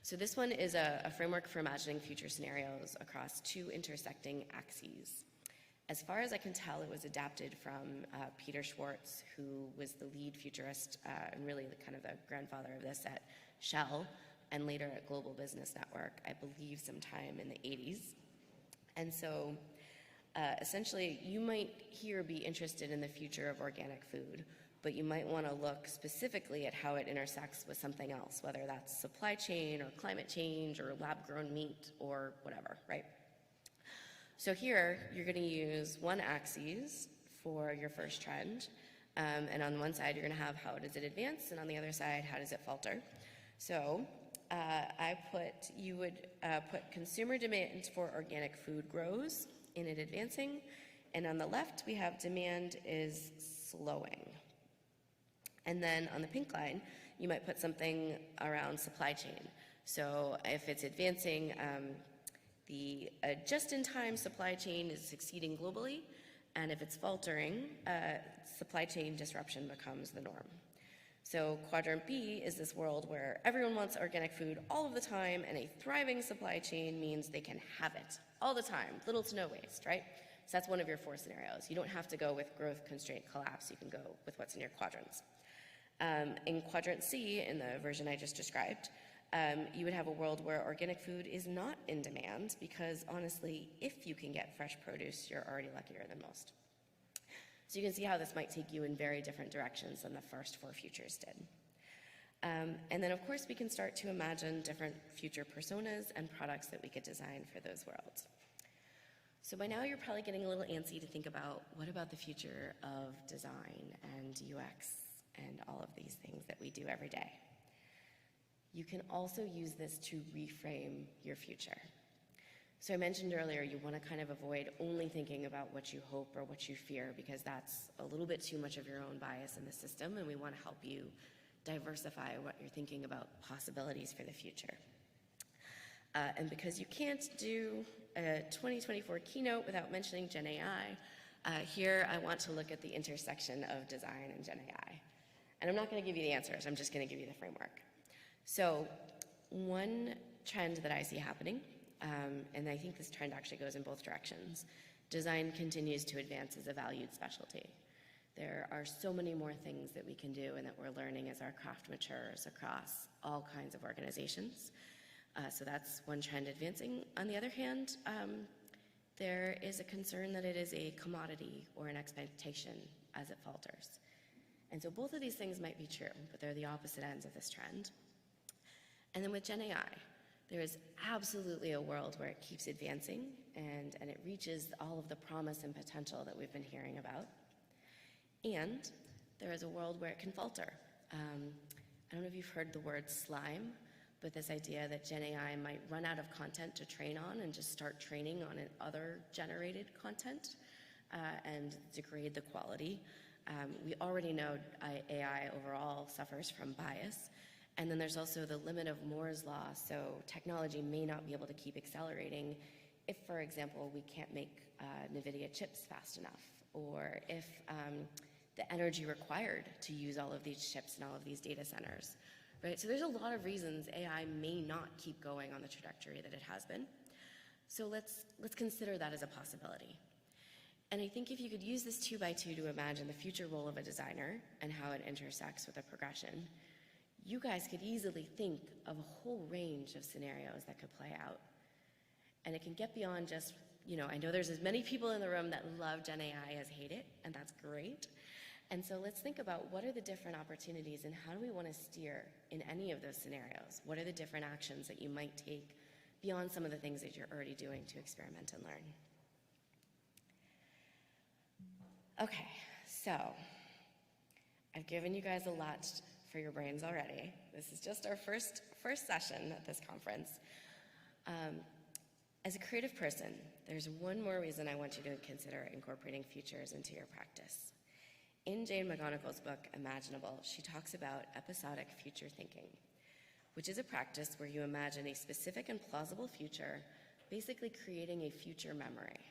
Speaker 4: So this one is a framework for imagining future scenarios across 2 intersecting axes. As far as I can tell, it was adapted from Peter Schwartz, who was the lead futurist and really kind of the grandfather of this at Shell and later at Global Business Network, I believe sometime in the 80s. And so essentially, you might here be interested in the future of organic food, but you might want to look specifically at how it intersects with something else, whether that's supply chain or climate change or lab-grown meat or whatever, right? So here, you're going to use one axis for your first trend, and on one side, you're going to have how does it advance, and on the other side, how does it falter. So you would put consumer demand for organic food grows in it advancing, and on the left, we have demand is slowing. And then on the pink line, you might put something around supply chain. So if it's advancing, the just-in-time supply chain is succeeding globally, and if it's faltering, supply chain disruption becomes the norm. So quadrant B is this world where everyone wants organic food all of the time, and a thriving supply chain means they can have it all the time, little to no waste, right? So that's one of your 4 scenarios. You don't have to go with growth, constraint, collapse. You can go with what's in your quadrants. In quadrant C, in the version I just described, you would have a world where organic food is not in demand because, honestly, if you can get fresh produce, you're already luckier than most. So you can see how this might take you in very different directions than the first 4 futures did. And then, of course, we can start to imagine different future personas and products that we could design for those worlds. So by now, you're probably getting a little antsy to think about what about the future of design and UX and all of these things that we do every day. You can also use this to reframe your future. So I mentioned earlier, you want to kind of avoid only thinking about what you hope or what you fear, because that's a little bit too much of your own bias in the system, and we want to help you diversify what you're thinking about possibilities for the future. And because you can't do a 2024 keynote without mentioning Gen AI, here I want to look at the intersection of design and Gen AI. And I'm not going to give you the answers, I'm just going to give you the framework. So one trend that I see happening, and I think this trend actually goes in both directions, design continues to advance as a valued specialty. There are so many more things that we can do and that we're learning as our craft matures across all kinds of organizations. So that's one trend advancing. On the other hand, there is a concern that it is a commodity or an expectation as it falters. And so both of these things might be true, but they're the opposite ends of this trend. And then with Gen AI, there is absolutely a world where it keeps advancing and it reaches all of the promise and potential that we've been hearing about. And there is a world where it can falter. I don't know if you've heard the word slime, but this idea that Gen AI might run out of content to train on and just start training on other generated content and degrade the quality. We already know AI overall suffers from bias. And then there's also the limit of Moore's law, so technology may not be able to keep accelerating if, for example, we can't make NVIDIA chips fast enough, or if the energy required to use all of these chips and all of these data centers, right? So there's a lot of reasons AI may not keep going on the trajectory that it has been. So let's consider that as a possibility. And I think if you could use this 2x2 to imagine the future role of a designer and how it intersects with a progression, you guys could easily think of a whole range of scenarios that could play out. And it can get beyond just, I know there's as many people in the room that love Gen AI as hate it, and that's great. And so let's think about what are the different opportunities and how do we want to steer in any of those scenarios? What are the different actions that you might take beyond some of the things that you're already doing to experiment and learn? Okay, so I've given you guys a lot for your brains already. This is just our first session at this conference. As a creative person, there's one more reason I want you to consider incorporating futures into your practice. In Jane McGonigal's book, Imaginable, she talks about episodic future thinking, which is a practice where you imagine a specific and plausible future, basically creating a future memory.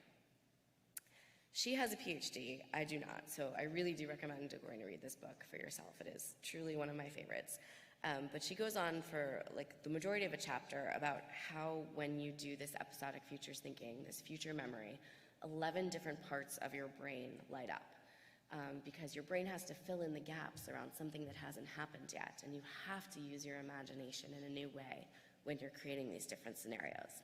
Speaker 4: She has a PhD, I do not, so I really do recommend going to read this book for yourself. It is truly one of my favorites. But she goes on for like the majority of a chapter about how when you do this episodic futures thinking, this future memory, 11 different parts of your brain light up. Because your brain has to fill in the gaps around something that hasn't happened yet, and you have to use your imagination in a new way when you're creating these different scenarios.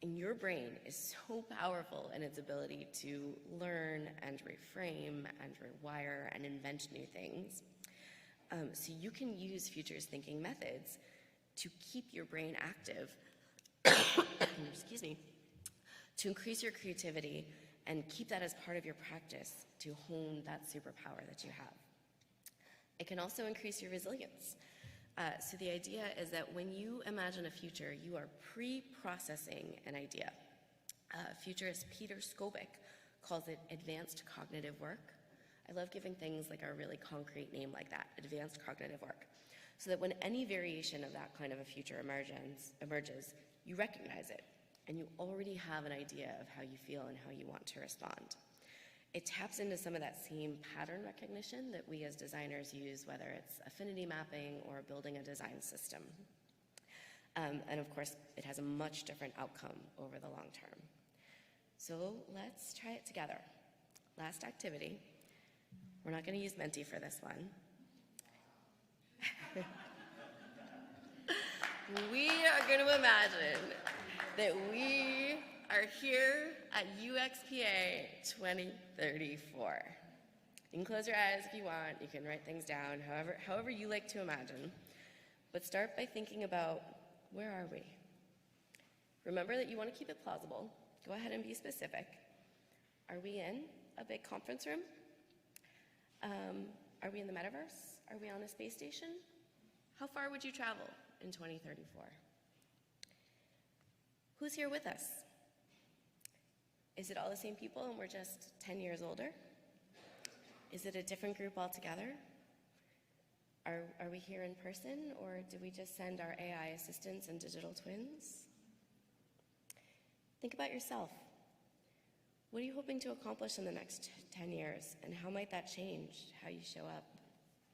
Speaker 4: And your brain is so powerful in its ability to learn and reframe and rewire and invent new things. So you can use futures thinking methods to keep your brain active, excuse me, to increase your creativity and keep that as part of your practice to hone that superpower that you have. It can also increase your resilience. So the idea is that when you imagine a future, you are pre-processing an idea. Futurist Peter Skobik calls it advanced cognitive work. I love giving things like a really concrete name like that, advanced cognitive work, so that when any variation of that kind of a future emerges, you recognize it, and you already have an idea of how you feel and how you want to respond. It taps into some of that same pattern recognition that we as designers use, whether it's affinity mapping or building a design system. And of course, it has a much different outcome over the long term. So let's try it together. Last activity. We're not going to use Menti for this one. We are going to imagine that we are here at UXPA 2034. You can close your eyes if you want. You can write things down, however you like to imagine. But start by thinking about, where are we? Remember that you want to keep it plausible. Go ahead and be specific. Are we in a big conference room? Are we in the metaverse? Are we on a space station? How far would you travel in 2034? Who's here with us? Is it all the same people and we're just 10 years older? Is it a different group altogether? Are we here in person, or do we just send our AI assistants and digital twins? Think about yourself. What are you hoping to accomplish in the next 10 years, and how might that change how you show up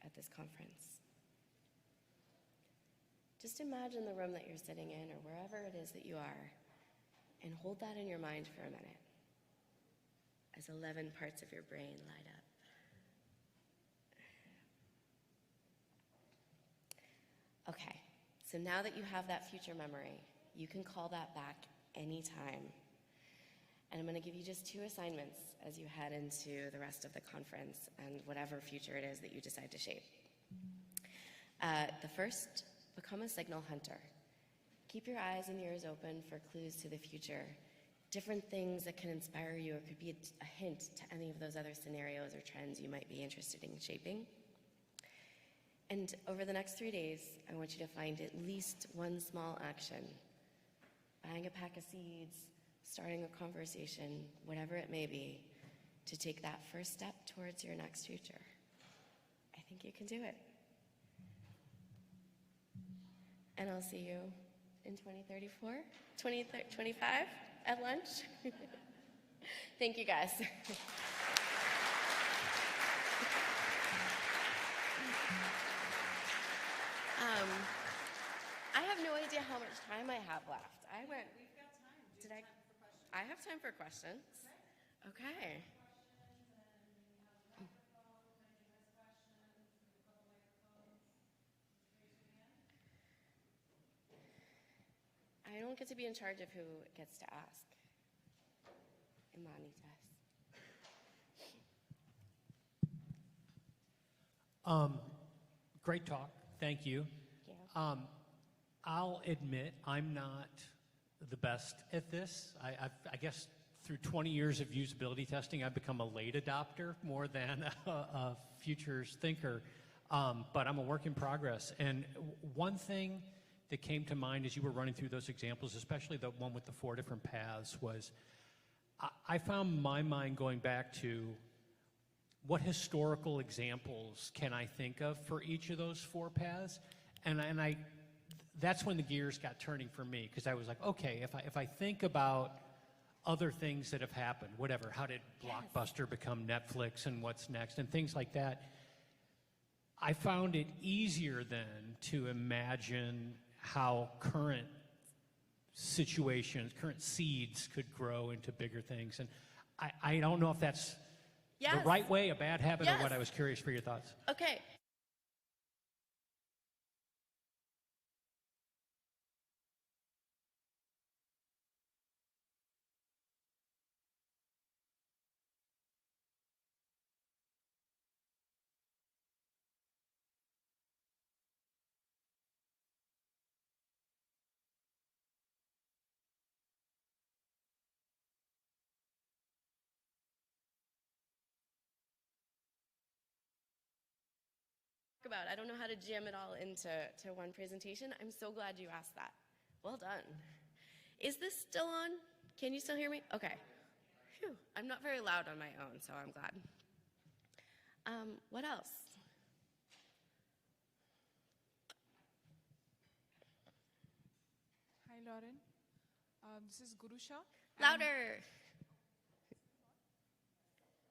Speaker 4: at this conference? Just imagine the room that you're sitting in, or wherever it is that you are, and hold that in your mind for a minute as 11 parts of your brain light up. Okay, so now that you have that future memory, you can call that back anytime. And I'm going to give you just 2 assignments as you head into the rest of the conference and whatever future it is that you decide to shape. The first, become a signal hunter. Keep your eyes and ears open for clues to the future, different things that can inspire you or could be a hint to any of those other scenarios or trends you might be interested in shaping. And over the next 3 days, I want you to find at least one small action, buying a pack of seeds, starting a conversation, whatever it may be, to take that first step towards your next future. I think you can do it. And I'll see you in 2034, 2025 at lunch. Thank you, guys. I have no idea how much time I have left.
Speaker 2: We've got time.
Speaker 4: I have time for questions. Okay. I don't get to be in charge of who gets to ask. Imani does.
Speaker 5: Great talk. Thank you.
Speaker 4: Yeah.
Speaker 5: I'll admit I'm not the best at this. I guess through 20 years of usability testing, I've become a late adopter more than a futures thinker. But I'm a work in progress. And one thing that came to mind as you were running through those examples, especially the one with the 4 different paths, was I found my mind going back to what historical examples can I think of for each of those 4 paths? And that's when the gears got turning for me, because I was like, okay, if I think about other things that have happened, whatever, how did Blockbuster become Netflix and what's next and things like that, I found it easier then to imagine how current situations, current seeds could grow into bigger things. And I don't know if that's the right way, a bad habit, or what. I was curious for your thoughts.
Speaker 4: Okay. About. I don't know how to jam it all into one presentation. I'm so glad you asked that. Well done. Is this still on? Can you still hear me? Okay. Phew. I'm not very loud on my own, so I'm glad. What else?
Speaker 6: Hi, Lauren. This is Gurusha.
Speaker 4: Louder.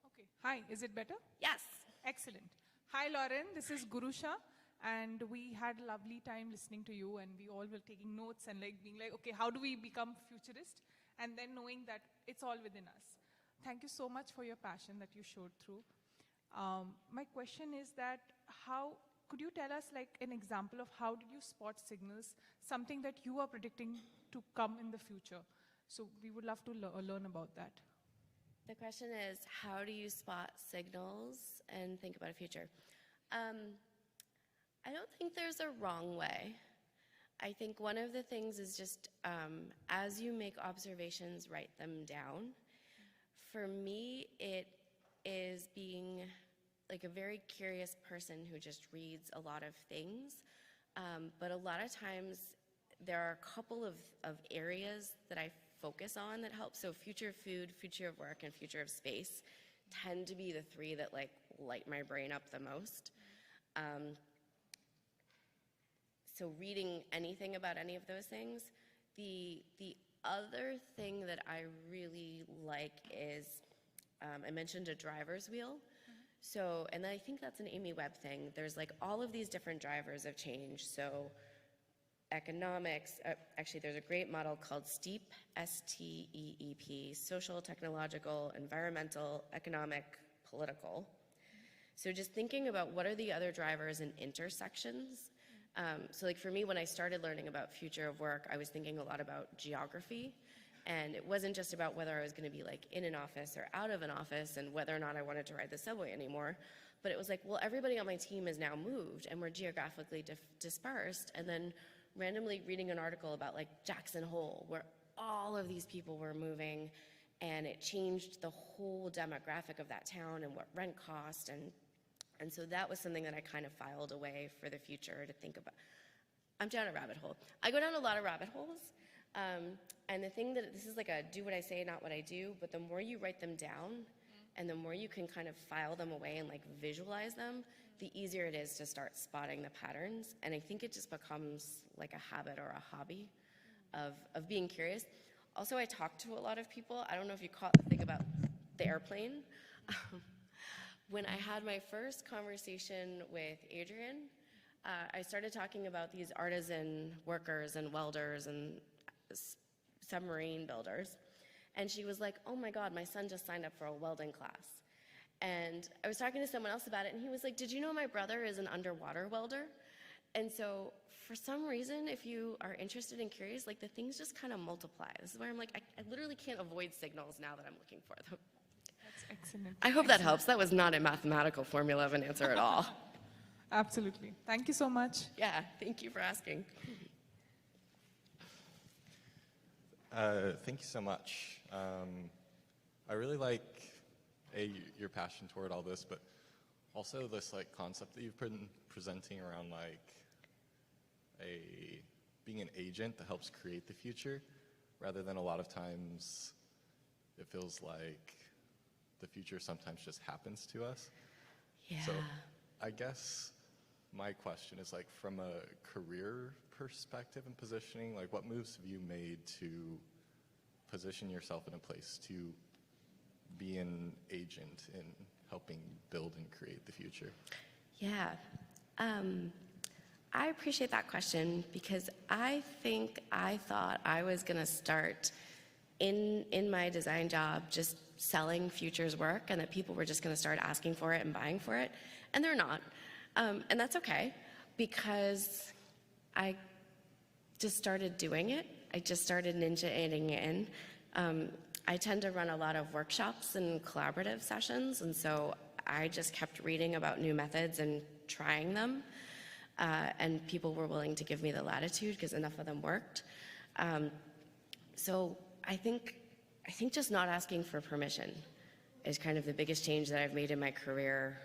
Speaker 6: Okay. Hi, is it better?
Speaker 4: Yes.
Speaker 6: Excellent. Hi, Lauren. This is Gurusha, and we had a lovely time listening to you, and we all were taking notes and being like, okay, how do we become futurist? And then knowing that it's all within us. Thank you so much for your passion that you showed through. My question is that could you tell us an example of how did you spot signals, something that you are predicting to come in the future? So we would love to learn about that.
Speaker 4: The question is, how do you spot signals and think about a future? I don't think there's a wrong way. I think one of the things is just, as you make observations, write them down. For me, it is being like a very curious person who just reads a lot of things. But a lot of times, there are a couple of areas that I focus on that help. So future of food, future of work, and future of space tend to be the 3 that light my brain up the most. So reading anything about any of those things. The other thing that I really like is, I mentioned a driver's wheel. So, and I think that's an Amy Webb thing. There's all of these different drivers of change. So economics, actually there's a great model called STEEP, S-T-E-E-P, social, technological, environmental, economic, political. So just thinking about what are the other drivers and intersections. So for me, when I started learning about future of work, I was thinking a lot about geography. And it wasn't just about whether I was going to be in an office or out of an office and whether or not I wanted to ride the subway anymore. But it was well, everybody on my team is now moved and we're geographically dispersed. And then randomly reading an article about Jackson Hole, where all of these people were moving, and it changed the whole demographic of that town and what rent cost, and so that was something that I kind of filed away for the future to think about. I'm down a rabbit hole. I go down a lot of rabbit holes, and the thing that this is a do what I say, not what I do, but the more you write them down, and the more you can kind of file them away and visualize them, the easier it is to start spotting the patterns. And I think it just becomes a habit or a hobby of being curious. Also, I talk to a lot of people. I don't know if you caught the thing about the airplane. When I had my first conversation with Adrian, I started talking about these artisan workers and welders and submarine builders. And she was like, oh my God, my son just signed up for a welding class. And I was talking to someone else about it, and he was like, did you know my brother is an underwater welder? And so for some reason, if you are interested and curious, the things just kind of multiply. This is where I'm I literally can't avoid signals now that I'm looking for them.
Speaker 6: That's excellent.
Speaker 4: I hope that helps. That was not a mathematical formula of an answer at all.
Speaker 6: Absolutely. Thank you so much.
Speaker 4: Yeah, thank you for asking.
Speaker 7: Thank you so much. I really like your passion toward all this, but also this like concept that you've been presenting around like being an agent that helps create the future, rather than a lot of times it feels like the future sometimes just happens to us.
Speaker 4: Yeah.
Speaker 7: So I guess my question is like from a career perspective and positioning, like what moves have you made to position yourself in a place to be an agent in helping build and create the future?
Speaker 4: Yeah. I appreciate that question because I think I thought I was going to start in my design job just selling futures work and that people were just going to start asking for it and buying for it, and they're not. And that's okay because I just started doing it. I just started ninja-ating it in. I tend to run a lot of workshops and collaborative sessions, and so I just kept reading about new methods and trying them. And people were willing to give me the latitude because enough of them worked. So I think just not asking for permission is kind of the biggest change that I've made in my career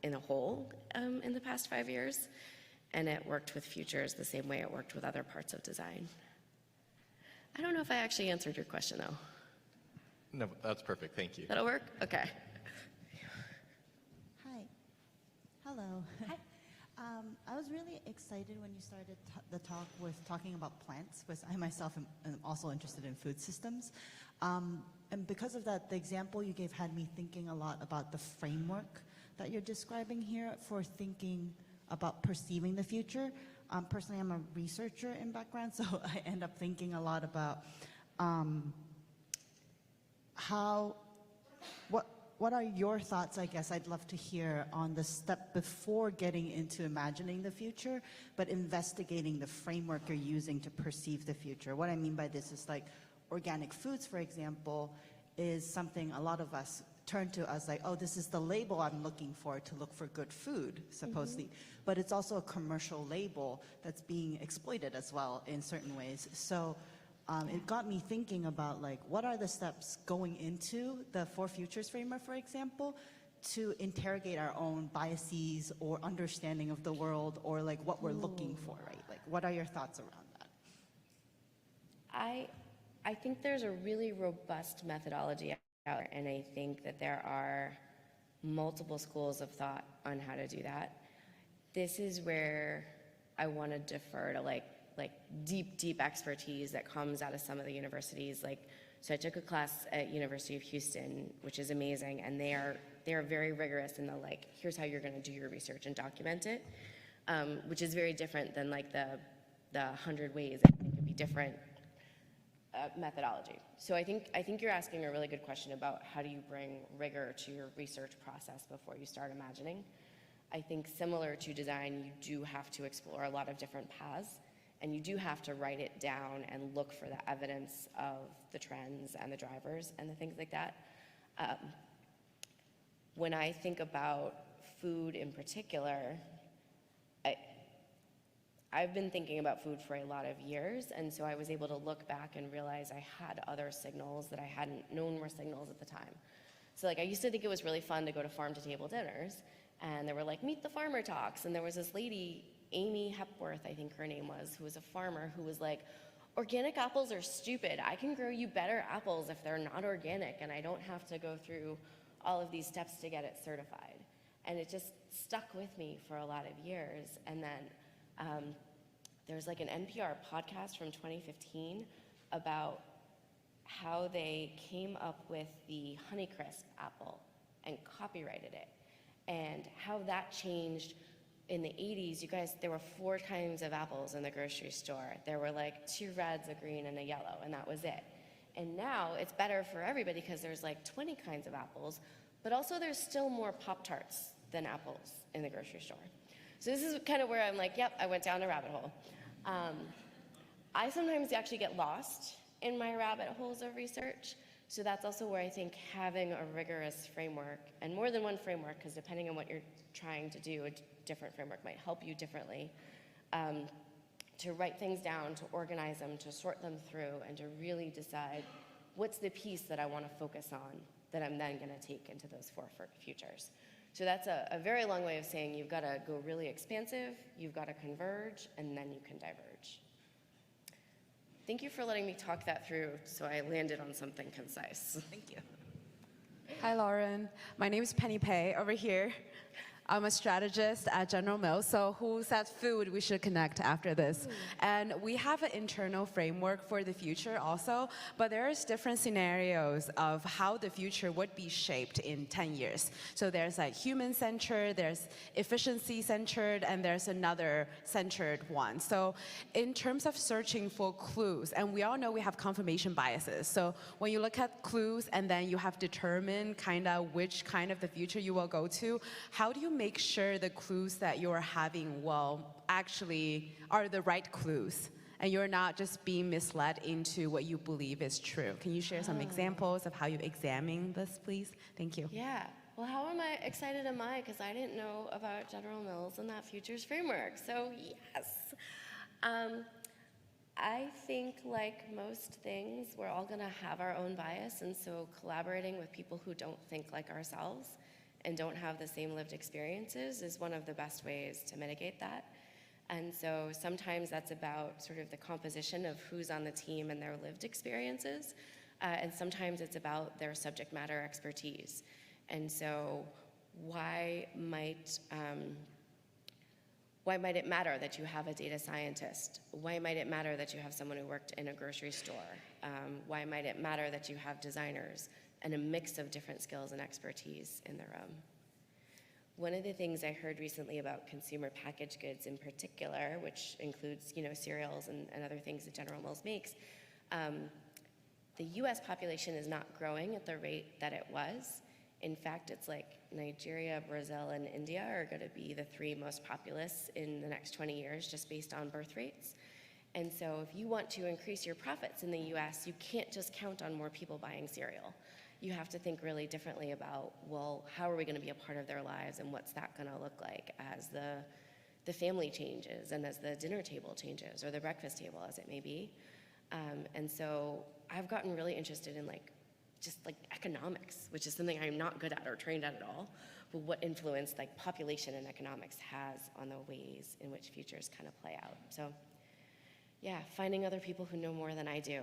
Speaker 4: in a whole in the past 5 years. And it worked with futures the same way it worked with other parts of design. I don't know if I actually answered your question, though.
Speaker 7: No, that's perfect. Thank you.
Speaker 4: That'll work? Okay.
Speaker 8: Hi. Hello.
Speaker 4: Hi.
Speaker 8: I was really excited when you started the talk with talking about plants, because I myself am also interested in food systems. And because of that, the example you gave had me thinking a lot about the framework that you're describing here for thinking about perceiving the future. Personally, I'm a researcher in background, so I end up thinking a lot about what are your thoughts, I guess, I'd love to hear on the step before getting into imagining the future, but investigating the framework you're using to perceive the future. What I mean by this is like organic foods, for example, is something a lot of us turn to as like, oh, this is the label I'm looking for to look for good food, supposedly. Mm-hmm. But it's also a commercial label that's being exploited as well in certain ways. So it got me thinking about like, what are the steps going into the Four Futures framework, for example, to interrogate our own biases or understanding of the world, or like what we're looking for, right? Like, what are your thoughts around that?
Speaker 4: I think there's a really robust methodology out there, and I think that there are multiple schools of thought on how to do that. This is where I want to defer to like deep expertise that comes out of some of the universities. So I took a class at University of Houston, which is amazing, and they are very rigorous in the here's how you're going to do your research and document it, which is very different than the 100 ways I think could be different methodology. So I think you're asking a really good question about how do you bring rigor to your research process before you start imagining. I think similar to design, you do have to explore a lot of different paths. And you do have to write it down and look for the evidence of the trends and the drivers and the things like that. When I think about food in particular, I've been thinking about food for a lot of years, and so I was able to look back and realize I had other signals that I hadn't known were signals at the time. So I used to think it was really fun to go to farm-to-table dinners, and there were Meet the Farmer talks, and there was this lady, Amy Hepworth, I think her name was, who was a farmer who was like, organic apples are stupid. I can grow you better apples if they're not organic, and I don't have to go through all of these steps to get it certified. And it just stuck with me for a lot of years. And then there's an NPR podcast from 2015 about how they came up with the Honeycrisp apple and copyrighted it, and how that changed. In the 80s, you guys, there were 4 kinds of apples in the grocery store. There were 2 reds, a green, and a yellow, and that was it. And now it's better for everybody because there's 20 kinds of apples, but also there's still more Pop-Tarts than apples in the grocery store. So this is kind of where I'm yep, I went down a rabbit hole. I sometimes actually get lost in my rabbit holes of research So that's also where I think having a rigorous framework, and more than one framework, because depending on what you're trying to do, a different framework might help you differently, to write things down, to organize them, to sort them through, and to really decide what's the piece that I want to focus on that I'm then going to take into those 4 futures. So that's a very long way of saying you've got to go really expansive, you've got to converge, and then you can diverge. Thank you for letting me talk that through so I landed on something concise.
Speaker 8: Thank you.
Speaker 9: Hi, Lauren. My name is Penny Pei over here. I'm a strategist at General Mills, so who said food, we should connect after this. And we have an internal framework for the future also, but there's different scenarios of how the future would be shaped in 10 years. So there's like human-centered, there's efficiency-centered, and there's another centered one. So in terms of searching for clues, and we all know we have confirmation biases. So when you look at clues and then you have determined kind of which kind of the future you will go to, how do you make sure the clues that you're having will actually are the right clues and you're not just being misled into what you believe is true? Can you share some examples of how you examine this, please? Thank you.
Speaker 4: Yeah. Well, how excited am I? Because I didn't know about General Mills and that futures framework. So yes. I think like most things, we're all going to have our own bias. And so collaborating with people who don't think like ourselves and don't have the same lived experiences is one of the best ways to mitigate that. And so sometimes that's about sort of the composition of who's on the team and their lived experiences. And sometimes it's about their subject matter expertise. And so why might it matter that you have a data scientist? Why might it matter that you have someone who worked in a grocery store? Why might it matter that you have designers and a mix of different skills and expertise in the room? One of the things I heard recently about consumer packaged goods in particular, which includes cereals and other things that General Mills makes, the US population is not growing at the rate that it was. In fact, it's like Nigeria, Brazil, and India are going to be the 3 most populous in the next 20 years just based on birth rates. And so if you want to increase your profits in the US, you can't just count on more people buying cereal. You have to think really differently about, well, how are we going to be a part of their lives and what's that going to look like as the family changes and as the dinner table changes or the breakfast table as it may be. And so I've gotten really interested in just economics, which is something I'm not good at or trained at all, but what influence population and economics has on the ways in which futures kind of play out. So yeah, finding other people who know more than I do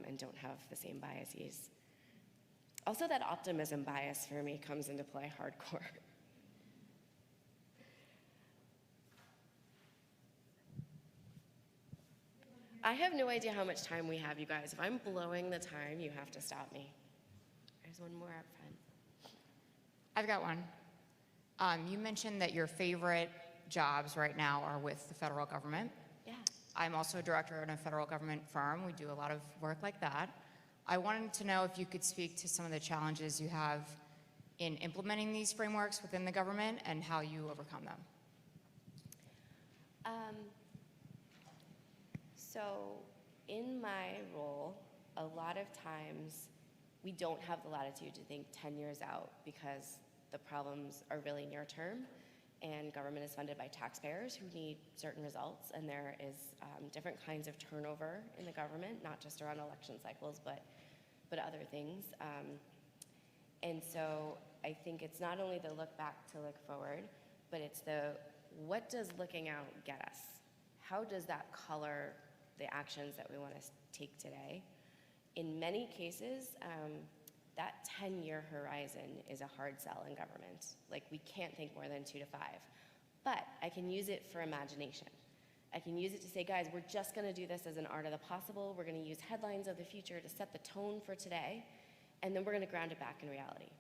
Speaker 4: and don't have the same biases. Also, that optimism bias for me comes into play hardcore. I have no idea how much time we have, you guys. If I'm blowing the time, you have to stop me. There's one more up front.
Speaker 10: I've got one. You mentioned that your favorite jobs right now are with the federal government.
Speaker 4: Yeah.
Speaker 10: I'm also a director in a federal government firm. We do a lot of work like that. I wanted to know if you could speak to some of the challenges you have in implementing these frameworks within the government and how you overcome them.
Speaker 4: So in my role, a lot of times we don't have the latitude to think 10 years out because the problems are really near term and government is funded by taxpayers who need certain results, and there is different kinds of turnover in the government, not just around election cycles, but other things. And so I think it's not only the look back to look forward, but it's the what does looking out get us? How does that color the actions that we want to take today? In many cases, that 10-year horizon is a hard sell in government. We can't think more than 2 to 5. But I can use it for imagination. I can use it to say, guys, we're just going to do this as an art of the possible. We're going to use headlines of the future to set the tone for today, and then we're going to ground it back in reality.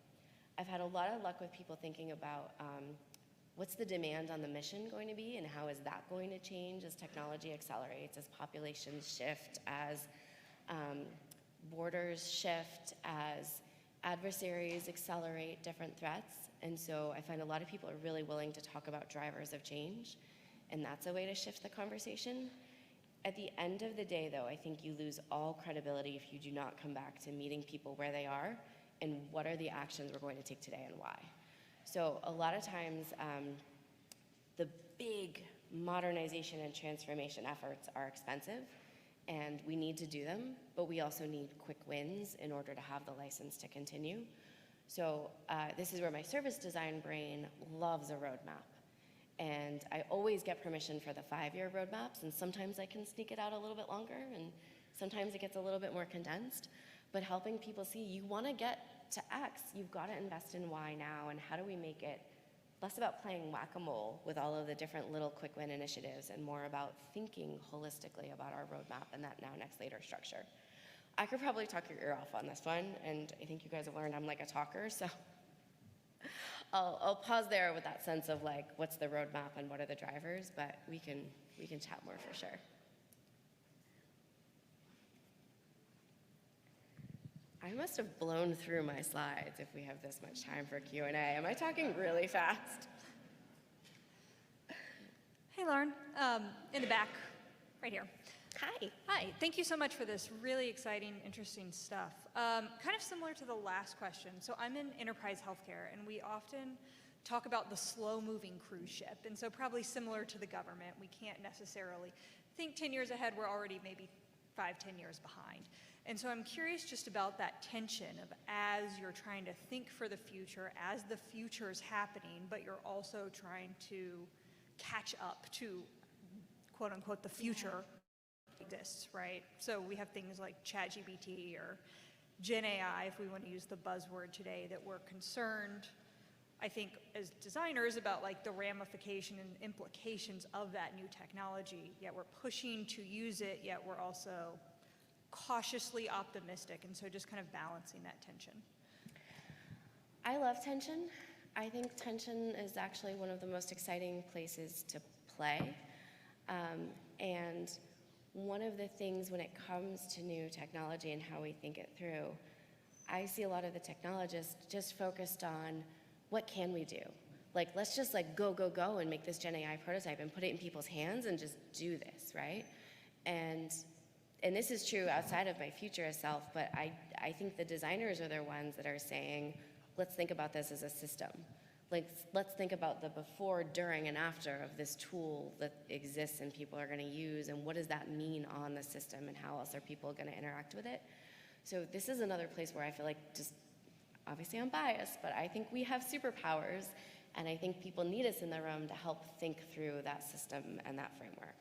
Speaker 4: I've had a lot of luck with people thinking about what's the demand on the mission going to be, and how is that going to change as technology accelerates, as populations shift, as borders shift, as adversaries accelerate different threats. And so I find a lot of people are really willing to talk about drivers of change, and that's a way to shift the conversation. At the end of the day, though, I think you lose all credibility if you do not come back to meeting people where they are and what are the actions we're going to take today and why. So a lot of times, the big modernization and transformation efforts are expensive, and we need to do them, but we also need quick wins in order to have the license to continue. So this is where my service design brain loves a roadmap. And I always get permission for the 5-year roadmaps, and sometimes I can sneak it out a little bit longer, and sometimes it gets a little bit more condensed. But helping people see, you want to get to X, you've got to invest in Y now, and how do we make it less about playing whack-a-mole with all of the different little quick win initiatives and more about thinking holistically about our roadmap and that now, next, later structure. I could probably talk your ear off on this one, and I think you guys have learned I'm like a talker, so I'll pause there with that sense of like, what's the roadmap and what are the drivers, but we can chat more for sure. I must have blown through my slides if we have this much time for Q&A. Am I talking really fast?
Speaker 11: Hey, Lauren, in the back, right here.
Speaker 4: Hi.
Speaker 11: Hi, thank you so much for this really exciting, interesting stuff. Kind of similar to the last question. So I'm in enterprise healthcare, and we often talk about the slow-moving cruise ship. And so probably similar to the government, we can't necessarily think 10 years ahead. We're already maybe 5, 10 years behind. And so I'm curious just about that tension of as you're trying to think for the future, as the future is happening, but you're also trying to catch up to, quote unquote, the future exists, right? So we have things like ChatGPT or Gen AI, if we want to use the buzzword today, that we're concerned, I think, as designers about like the ramification and implications of that new technology, yet we're pushing to use it, yet we're also cautiously optimistic, and so just kind of balancing that tension.
Speaker 4: I love tension. I think tension is actually one of the most exciting places to play. And one of the things when it comes to new technology and how we think it through, I see a lot of the technologists just focused on what can we do? Like, let's just like go and make this Gen AI prototype and put it in people's hands and just do this, right? And this is true outside of my futurist self, but I think the designers are the ones that are saying, let's think about this as a system. Like, let's think about the before, during, and after of this tool that exists and people are gonna use, and what does that mean on the system, and how else are people gonna interact with it? So this is another place where I feel like, just, obviously I'm biased, but I think we have superpowers, and I think people need us in the room to help think through that system and that framework.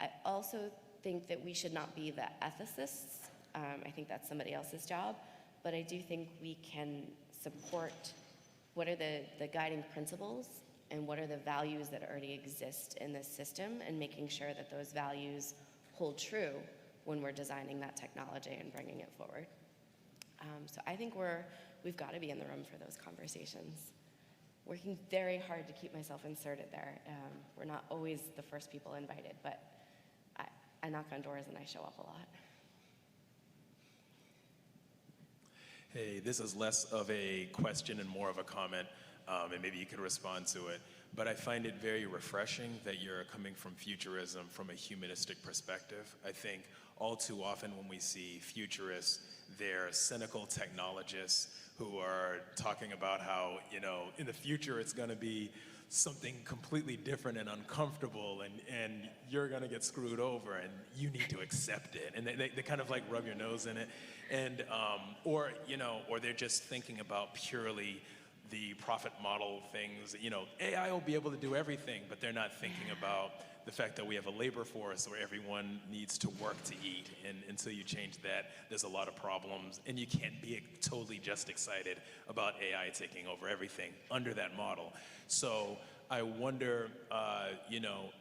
Speaker 4: I also think that we should not be the ethicists. I think that's somebody else's job, but I do think we can support what are the guiding principles and what are the values that already exist in this system, and making sure that those values hold true when we're designing that technology and bringing it forward. So I think we've got to be in the room for those conversations. Working very hard to keep myself inserted there. We're not always the first people invited, but I knock on doors and I show up a lot.
Speaker 12: Hey, this is less of a question and more of a comment, and maybe you could respond to it. But I find it very refreshing that you're coming from futurism from a humanistic perspective. I think all too often when we see futurists, they're cynical technologists who are talking about how, you know, in the future it's going to be something completely different and uncomfortable, and you're gonna get screwed over and you need to accept it. And they kind of like rub your nose in it. And, or they're just thinking about purely the profit model things. You know, AI will be able to do everything, but they're not thinking about the fact that we have a labor force where everyone needs to work to eat. And until you change that, there's a lot of problems. And you can't be totally just excited about AI taking over everything under that model. So I wonder,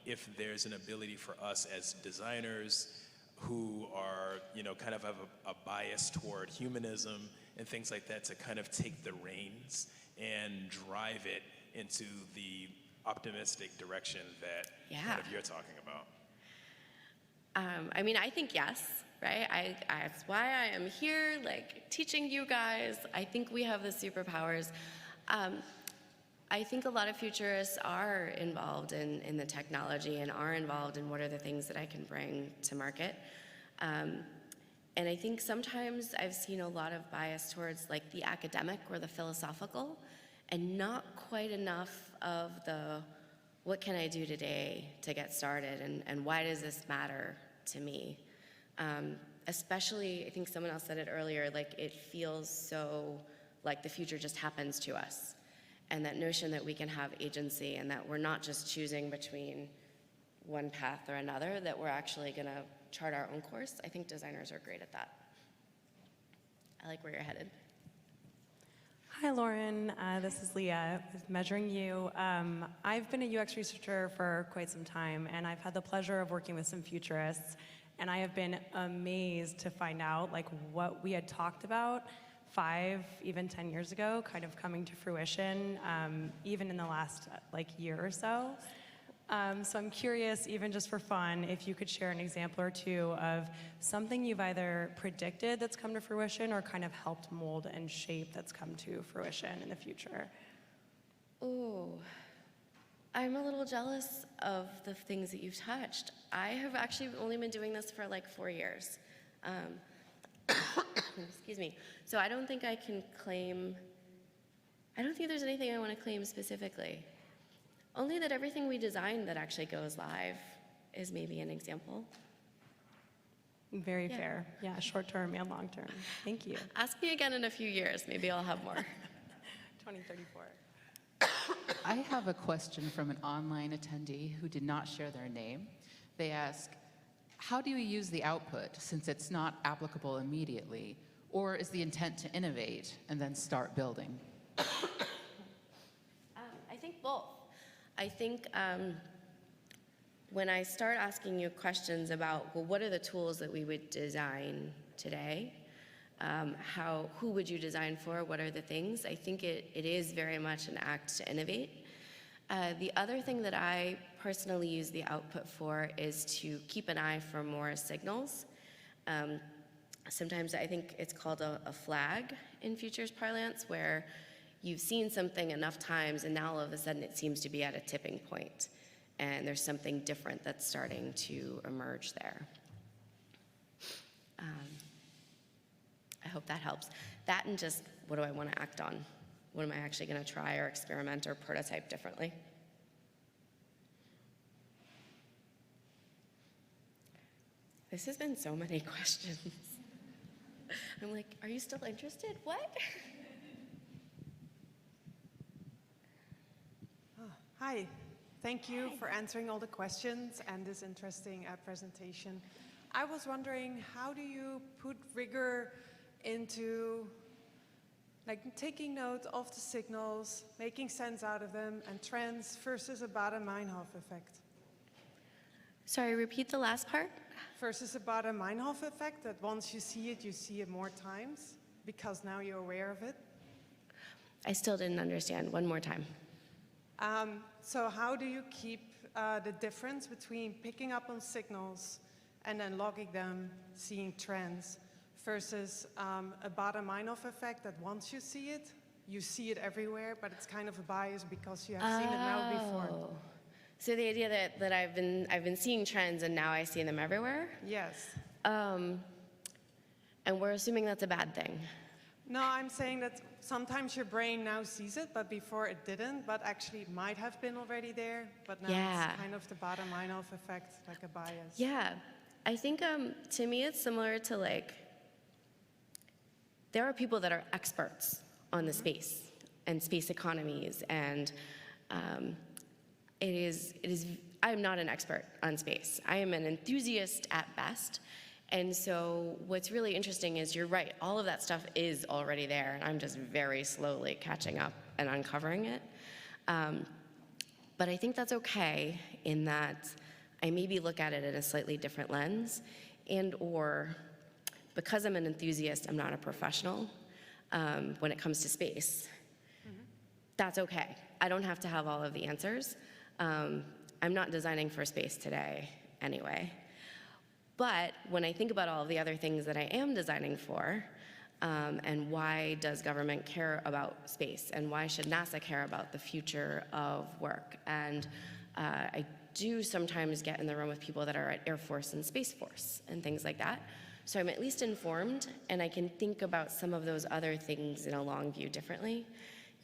Speaker 12: if there's an ability for us as designers who are, kind of have a bias toward humanism and things like that, to kind of take the reins and drive it into the optimistic direction that kind of you're talking about.
Speaker 4: I mean, I think yes, right? That's why I am here, like, teaching you guys. I think we have the superpowers. I think a lot of futurists are involved in the technology and are involved in what are the things that I can bring to market. And I think sometimes I've seen a lot of bias towards like the academic or the philosophical, and not quite enough of the what can I do today to get started, and why does this matter to me? Especially, I think someone else said it earlier, like it feels so like the future just happens to us. And that notion that we can have agency and that we're not just choosing between one path or another, that we're actually gonna chart our own course. I think designers are great at that. I like where you're headed.
Speaker 13: Hi, Lauren. This is Leah with Measuring You. I've been a UX researcher for quite some time, and I've had the pleasure of working with some futurists, and I have been amazed to find out like what we had talked about 5, even 10 years ago, kind of coming to fruition, even in the last like year or so. So I'm curious, even just for fun, if you could share an example or two of something you've either predicted that's come to fruition or kind of helped mold and shape that's come to fruition in the future.
Speaker 4: Ooh, I'm a little jealous of the things that you've touched. I have actually only been doing this for like 4 years. Excuse me. So I don't think I can claim, I don't think there's anything I want to claim specifically. Only that everything we design that actually goes live is maybe an example.
Speaker 13: Very fair. Yeah, short term and long term. Thank you.
Speaker 4: Ask me again in a few years. Maybe I'll have more.
Speaker 13: 2034.
Speaker 14: I have a question from an online attendee who did not share their name. They ask, how do you use the output since it's not applicable immediately? Or is the intent to innovate and then start building?
Speaker 4: I think both. I think when I start asking you questions about, well, what are the tools that we would design today? Who would you design for? What are the things? I think it is very much an act to innovate. The other thing that I personally use the output for is to keep an eye for more signals. Sometimes I think it's called a flag in futures parlance, where you've seen something enough times and now all of a sudden it seems to be at a tipping point and there's something different that's starting to emerge there. I hope that helps. That and just, what do I want to act on? What am I actually going to try or experiment or prototype differently? This has been so many questions. I'm like, are you still interested? What?
Speaker 15: Hi, thank you for answering all the questions and this interesting presentation. I was wondering, how do you put rigor into like taking note of the signals, making sense out of them, and trends versus a Bader-Meinhof effect?
Speaker 4: Sorry, repeat the last part.
Speaker 15: Versus a Bader-Meinhof effect, that once you see it more times because now you're aware of it.
Speaker 4: I still didn't understand. One more time.
Speaker 15: So how do you keep the difference between picking up on signals and then logging them, seeing trends, versus a Bader-Meinhof effect that once you see it everywhere, but it's kind of a bias because you have seen it now before?
Speaker 4: So the idea that I've been seeing trends and now I see them everywhere?
Speaker 15: Yes.
Speaker 4: And we're assuming that's a bad thing.
Speaker 15: No, I'm saying that sometimes your brain now sees it, but before it didn't, but actually it might have been already there, but now it's kind of the Bader-Meinhof effect, like a bias.
Speaker 4: Yeah, I think to me it's similar to like, there are people that are experts on the space and space economies, and I'm not an expert on space. I am an enthusiast at best. And so what's really interesting is you're right, all of that stuff is already there, and I'm just very slowly catching up and uncovering it. But I think that's okay in that I maybe look at it in a slightly different lens, or because I'm an enthusiast, I'm not a professional when it comes to space. That's okay. I don't have to have all of the answers. I'm not designing for space today anyway. But when I think about all of the other things that I am designing for, And why does government care about space? And why should NASA care about the future of work? And I do sometimes get in the room with people that are at Air Force and Space Force and things like that. So I'm at least informed, and I can think about some of those other things in a long view differently.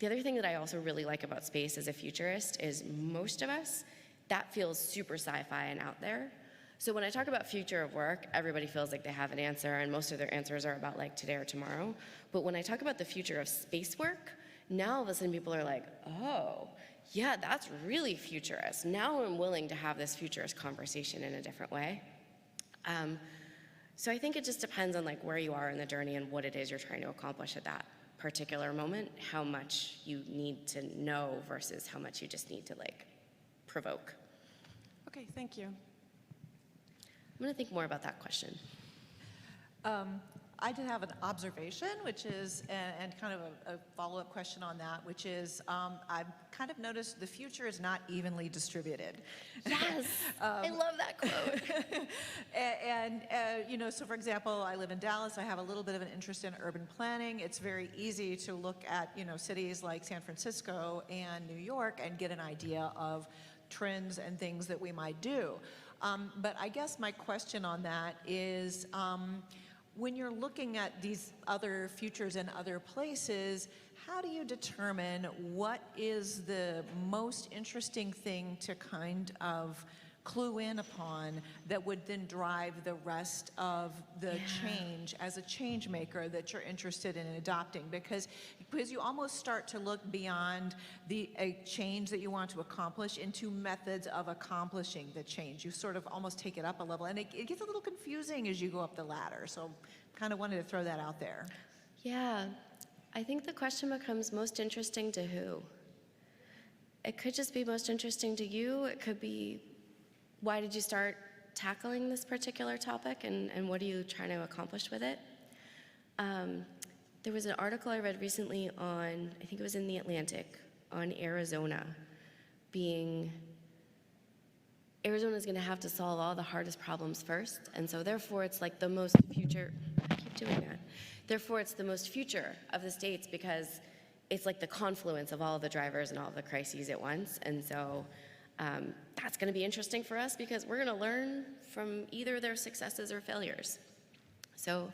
Speaker 4: The other thing that I also really like about space as a futurist is most of us, that feels super sci-fi and out there. So when I talk about future of work, everybody feels like they have an answer, and most of their answers are about like today or tomorrow. But when I talk about the future of space work, now all of a sudden people are like, oh, yeah, that's really futurist. Now I'm willing to have this futurist conversation in a different way. So I think it just depends on like where you are in the journey and what it is you're trying to accomplish at that particular moment, how much you need to know versus how much you just need to like provoke.
Speaker 15: Okay, thank you.
Speaker 4: I'm gonna think more about that question.
Speaker 16: I did have an observation, which is, and kind of a follow-up question on that, which is, I've kind of noticed the future is not evenly distributed.
Speaker 4: Yes, I love that quote.
Speaker 16: You know, so for example, I live in Dallas. I have a little bit of an interest in urban planning. It's very easy to look at, you know, cities like San Francisco and New York and get an idea of trends and things that we might do. But I guess my question on that is, when you're looking at these other futures in other places, how do you determine what is the most interesting thing to kind of clue in upon that would then drive the rest of the change as a change maker that you're interested in adopting? Because you almost start to look beyond a change that you want to accomplish into methods of accomplishing the change. You sort of almost take it up a level, and it gets a little confusing as you go up the ladder. So kind of wanted to throw that out there.
Speaker 4: Yeah, I think the question becomes most interesting to who? It could just be most interesting to you. It could be, why did you start tackling this particular topic, and what are you trying to accomplish with it? There was an article I read recently on, I think it was in The Atlantic, on Arizona Arizona's gonna have to solve all the hardest problems first, and so therefore it's like the most future, I keep doing that. Therefore it's the most future of the states because it's like the confluence of all of the drivers and all of the crises at once, and so that's going to be interesting for us because we're going to learn from either their successes or failures. So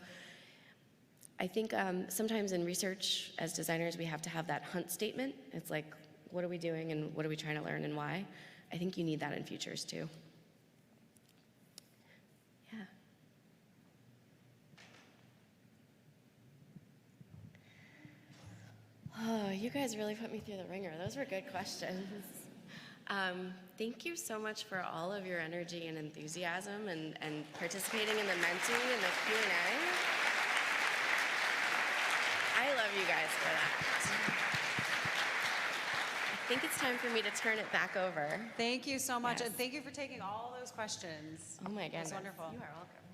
Speaker 4: I think sometimes in research as designers we have to have that hunt statement. It's like, what are we doing and what are we trying to learn and why? I think you need that in futures too. Yeah. Oh, you guys really put me through the ringer. Those were good questions. Thank you so much for all of your energy and enthusiasm and participating in the Menti and the Q&A. I love you guys for that. I think it's time for me to turn it back over.
Speaker 2: Thank you so much,
Speaker 4: Yes.
Speaker 2: and thank you for taking all those questions.
Speaker 4: Oh my goodness.
Speaker 2: That's wonderful.
Speaker 4: You are welcome.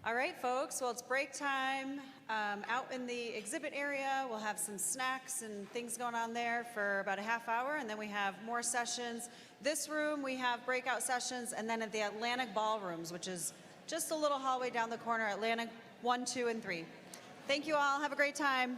Speaker 2: All right, folks, well, it's break time. Out in the exhibit area, we'll have some snacks and things going on there for about a half hour, and then we have more sessions. This room, we have breakout sessions, and then at the Atlantic Ballrooms, which is just a little hallway down the corner, Atlantic 1, 2, and 3. Thank you all. Have a great time.